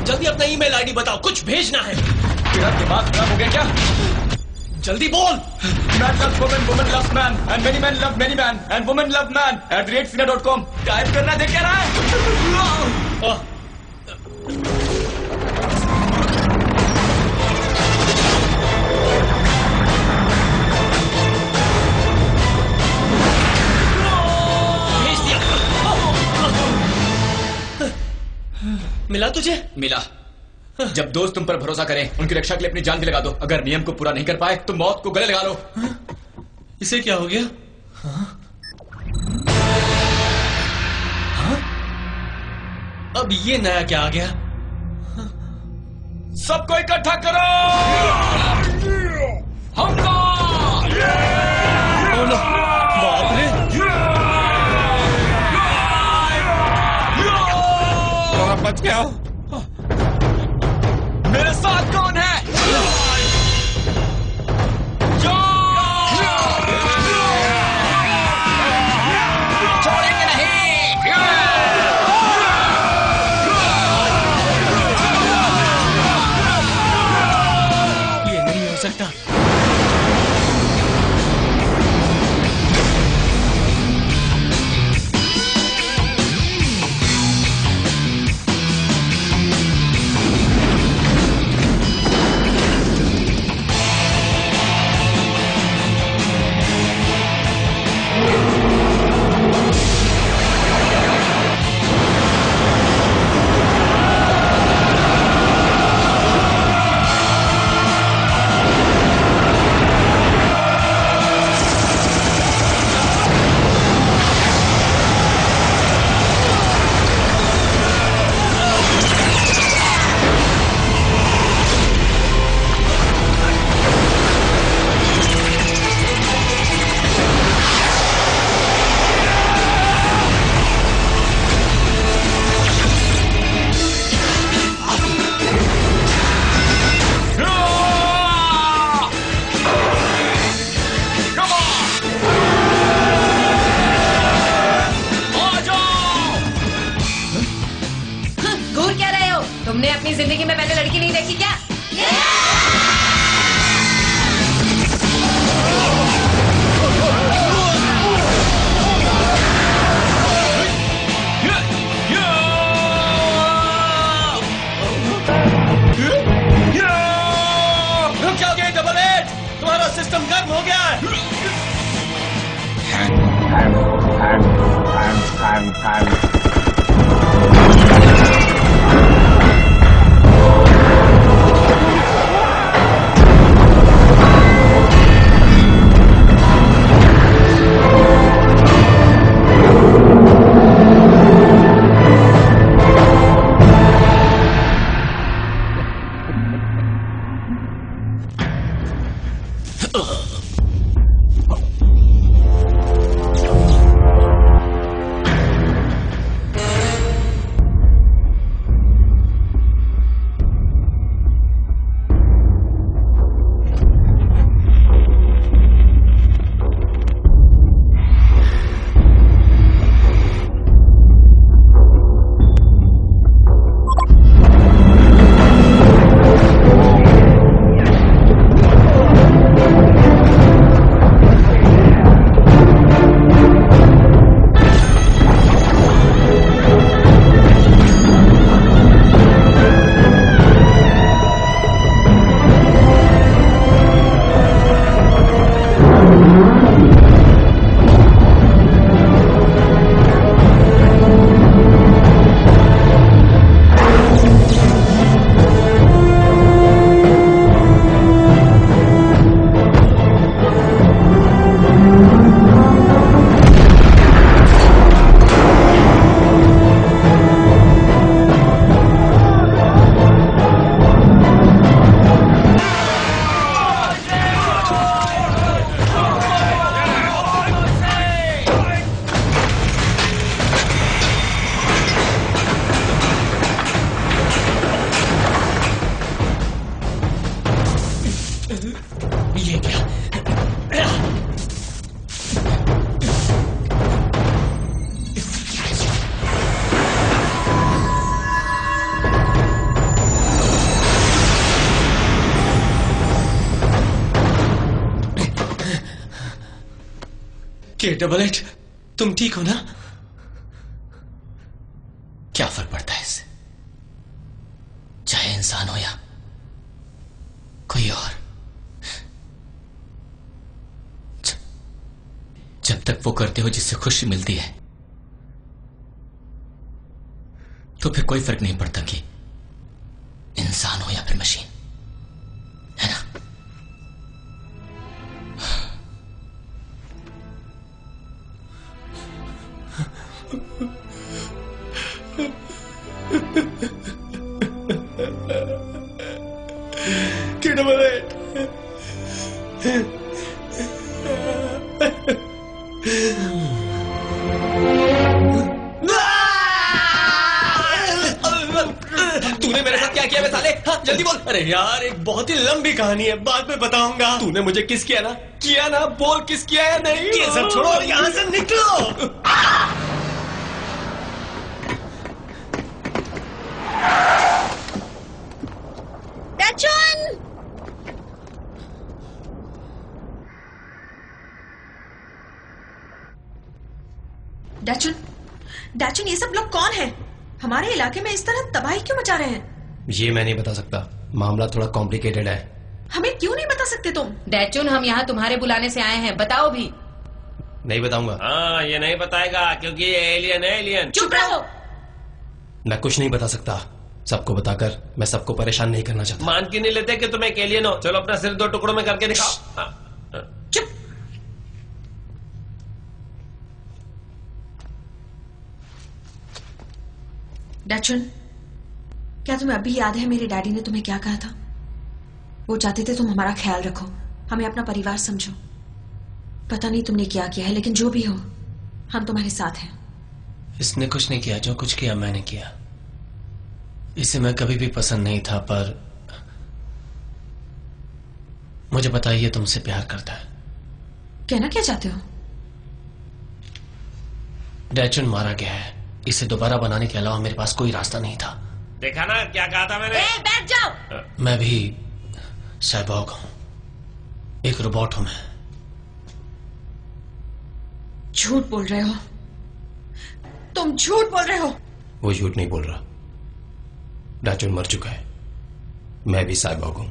जल्दी अपना ईमेल आईडी बताओ, कुछ भेजना है। तेरा दिमाग खराब हो गया क्या? जल्दी बोल। Man loves woman, woman loves man, and many men love many man, and women love man @Sina.com। Type करना देख क्या रहा है? मिला तुझे? मिला। जब दोस्त तुम पर भरोसा करें उनकी रक्षा के लिए अपनी जान भी लगा दो। अगर नियम को पूरा नहीं कर पाए तो मौत को गले लगा लो। इसे क्या हो गया? अब ये नया क्या आ गया? सबको इकट्ठा करो। हमला! बाप रे! आप बच गया हो? मेरे साथ कौन है? छोड़ेंगे नहीं। ये नहीं हो सकता। तुमने अपनी जिंदगी में पहले लड़की नहीं देखी क्या? रुक जाओगे डबल एट, तुम्हारा सिस्टम गर्म हो गया है। ये क्या? के डबल एट, तुम ठीक हो ना? क्या फर्क पड़ता है इससे, चाहे इंसान हो या कोई और। जब तक वो करते हो जिससे खुशी मिलती है तो फिर कोई फर्क नहीं पड़ता कि इंसान या फिर मशीन, है ना? तूने मेरे साथ क्या किया बे साले? हाँ, जल्दी बोल। अरे यार, एक बहुत ही लंबी कहानी है, बाद में बताऊंगा। तूने मुझे किस किया ना? किया ना? बोल किस किया या नहीं? ये सब छोड़ो और यहाँ से निकलो। डैचुन! डैचुन, डैचुन, ये सब लोग कौन हैं? हमारे इलाके में इस तरह तबाही क्यों मचा रहे हैं? ये मैं नहीं बता सकता, मामला थोड़ा कॉम्प्लिकेटेड है। हमें क्यों नहीं बता सकते तुम? डैचुन, हम यहाँ तुम्हारे बुलाने से आए हैं, बताओ भी। नहीं बताऊंगा। हाँ, ये नहीं बताएगा क्योंकि ये एलियन है, एलियन। चुप रहो। मैं कुछ नहीं बता सकता, सबको बताकर मैं सबको परेशान नहीं करना चाहता। मान क्यों नहीं लेते कि तुम एक एलियन हो? चलो अपना सिर 2 टुकड़ों में करके दिखाओ। चुप। डैचुन, क्या तुम्हें अभी याद है मेरे डैडी ने तुम्हें क्या कहा था? वो चाहते थे तुम हमारा ख्याल रखो, हमें अपना परिवार समझो। पता नहीं तुमने क्या किया है, लेकिन जो भी हो, हम तुम्हारे साथ हैं। इसने कुछ नहीं किया, जो कुछ किया मैंने किया। इसे मैं कभी भी पसंद नहीं था, पर मुझे पता है ये तुमसे प्यार करता है। कहना क्या चाहते हो? डैचुन मारा गया है, इसे दोबारा बनाने के अलावा मेरे पास कोई रास्ता नहीं था। देखा ना क्या कहा था मैंने? बैठ जाओ। मैं भी साइबॉर्ग हूं, एक रोबोट हूं मैं। झूठ बोल रहे हो, तुम झूठ बोल रहे हो। वो झूठ नहीं बोल रहा, डैचुन मर चुका है। मैं भी साइबॉर्ग हूं,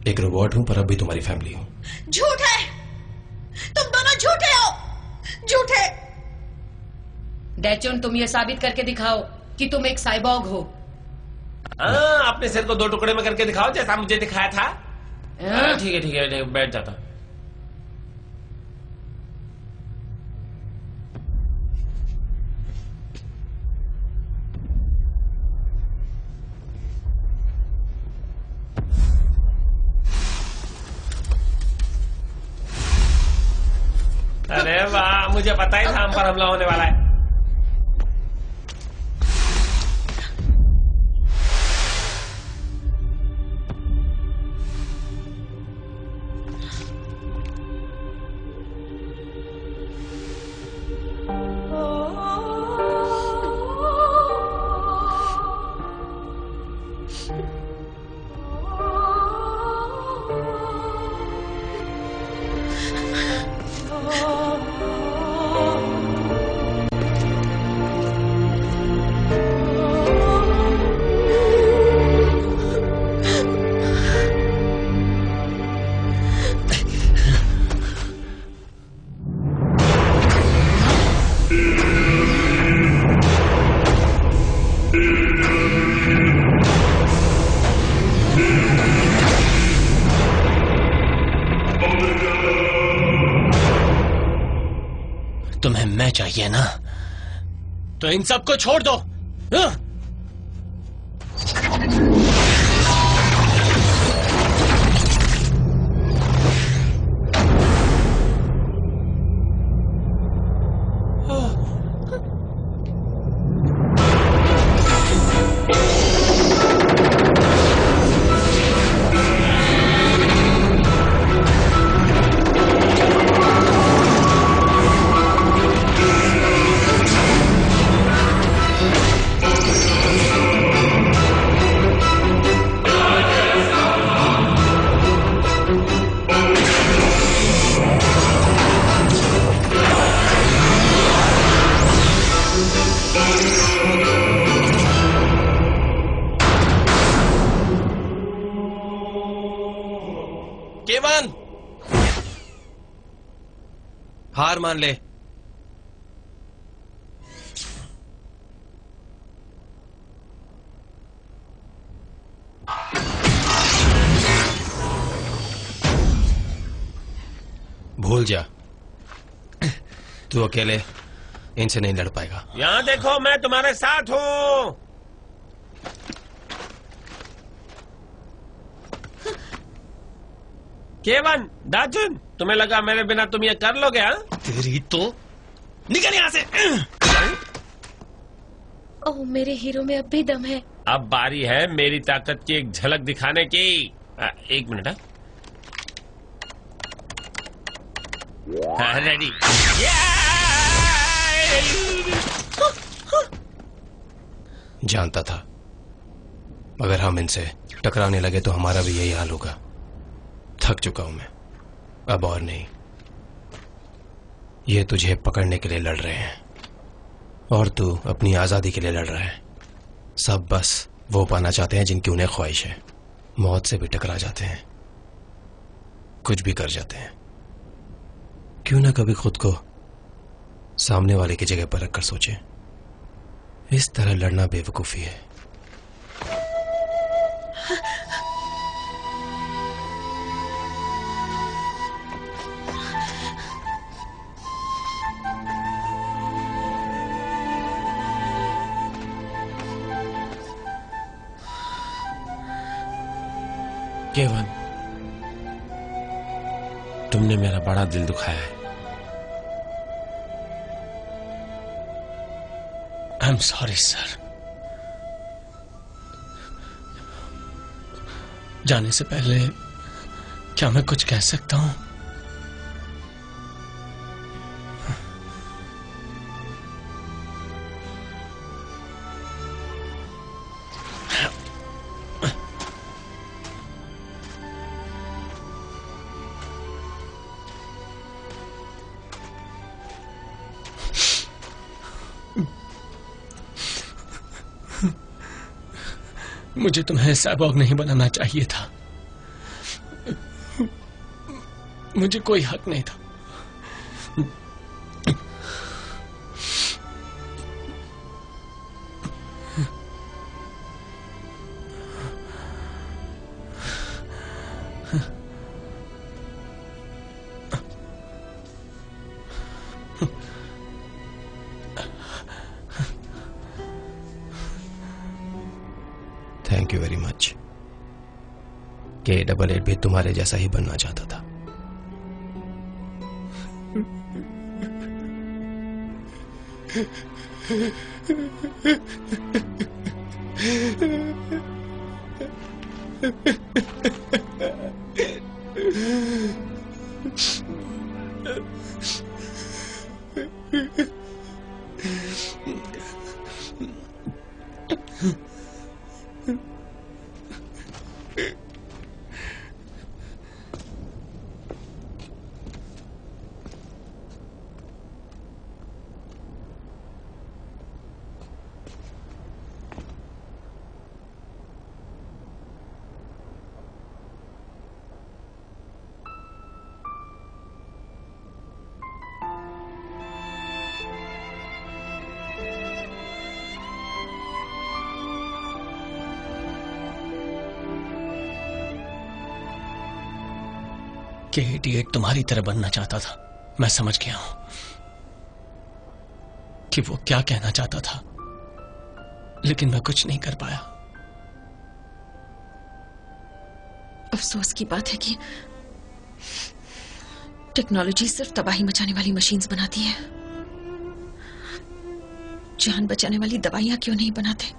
एक रोबोट हूं, पर अब भी तुम्हारी फैमिली हूं। झूठ है, तुम दोनों झूठे हो, झूठे। डैचुन, तुम ये साबित करके दिखाओ कि तुम एक साइबॉर्ग हो। हाँ, अपने सिर को 2 टुकड़े में करके दिखाओ जैसा मुझे दिखाया था। ठीक है ठीक है, बैठ जाता। अरे वाह, मुझे पता ही था हम पर हमला होने वाला है। तुम्हें मैं चाहिए ना, तो इन सबको छोड़ दो। हाँ? केवन, हार मान ले। भूल जा, तू अकेले इनसे नहीं लड़ पाएगा। यहाँ देखो, मैं तुम्हारे साथ हूँ। केवन, दाजुन, तुम्हें लगा मेरे बिना तुम ये कर लोगे? हाँ? तेरी तो निकल यहाँ से। ओह, मेरे हीरो में अब भी दम है। अब बारी है मेरी ताकत की एक झलक दिखाने की। एक मिनट। हाँ, रेडी। जानता था अगर हम इनसे टकराने लगे तो हमारा भी यही हाल होगा। थक चुका हूं मैं, अब और नहीं। ये तुझे पकड़ने के लिए लड़ रहे हैं और तू अपनी आजादी के लिए लड़ रहा है। सब बस वो पाना चाहते हैं जिनकी उन्हें ख्वाहिश है। मौत से भी टकरा जाते हैं, कुछ भी कर जाते हैं। क्यों ना कभी खुद को सामने वाले की जगह पर रखकर सोचे। इस तरह लड़ना बेवकूफी है। केवन, तुमने मेरा बड़ा दिल दुखाया है। I am sorry sir. जाने से पहले क्या मैं कुछ कह सकता हूं? मुझे तुम्हें साइबॉर्ग नहीं बनाना चाहिए था। मुझे कोई हक नहीं था। Thank you very much. K88 भी तुम्हारे जैसा ही बनना चाहता था। K88 तुम्हारी तरह बनना चाहता था। मैं समझ गया हूं कि वो क्या कहना चाहता था, लेकिन मैं कुछ नहीं कर पाया। अफसोस की बात है कि टेक्नोलॉजी सिर्फ तबाही मचाने वाली मशीन्स बनाती है। जान बचाने वाली दवाइयां क्यों नहीं बनाते?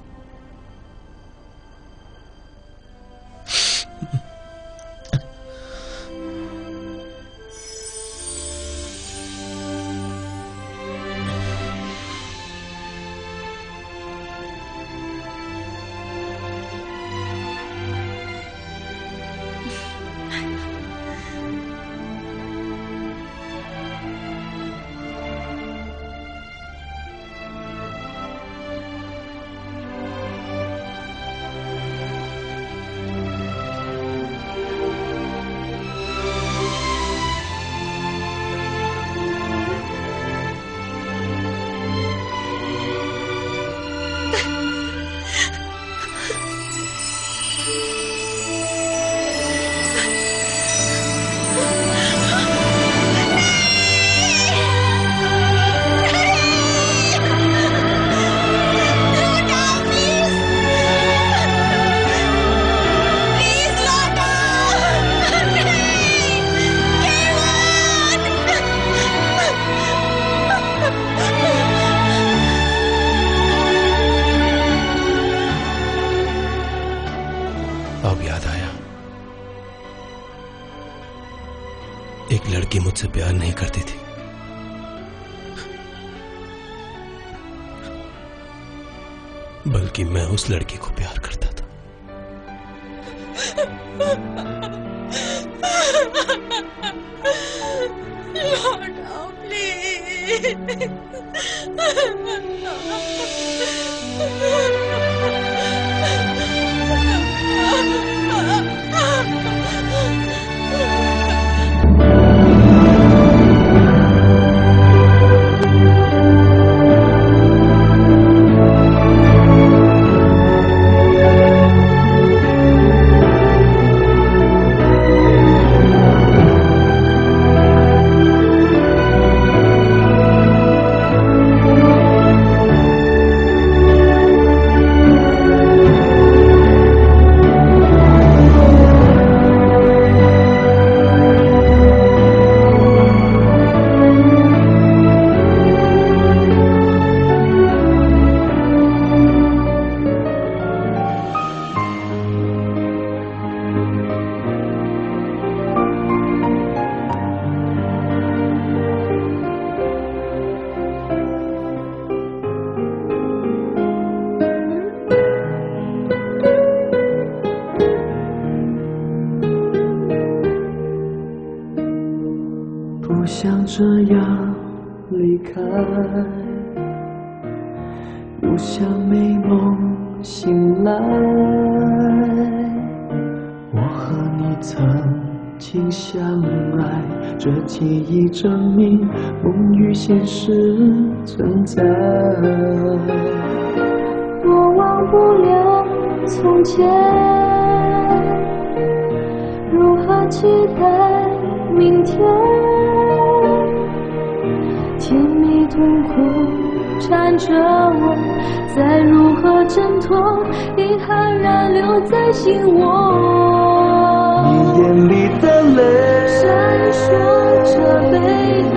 अब याद आया, एक लड़की मुझसे प्यार नहीं करती थी, बल्कि मैं उस लड़की को प्यार करता था। लौट आओ प्लीज।不想这样离开，又像美梦醒来。我和你曾经相爱，这记忆证明梦与现实存在。我忘不了从前，如何期待明天？甜蜜痛苦缠着我，再如何挣脱，遗憾仍留在心窝。你眼里的泪闪烁着悲哀，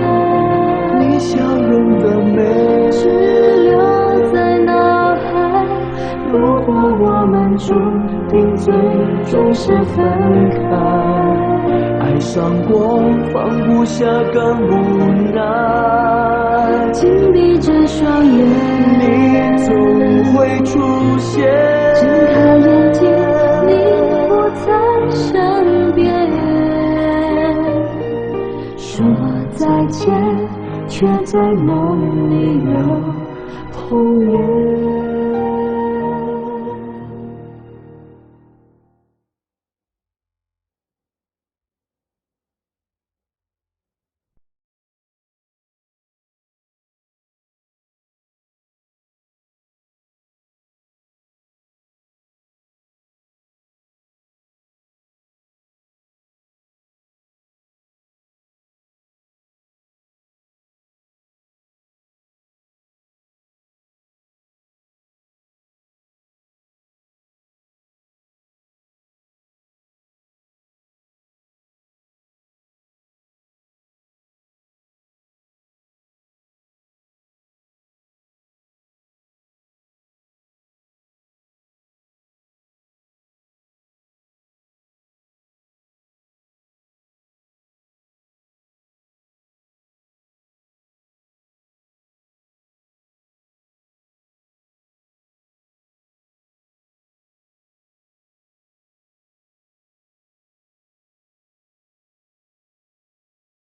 你笑容的美只留在脑海。如果我们注定最终是分开，爱上过放不下更无奈，紧闭着双眼，你总会出现，睁开眼睛你不在身边，说再见却在梦里又红颜。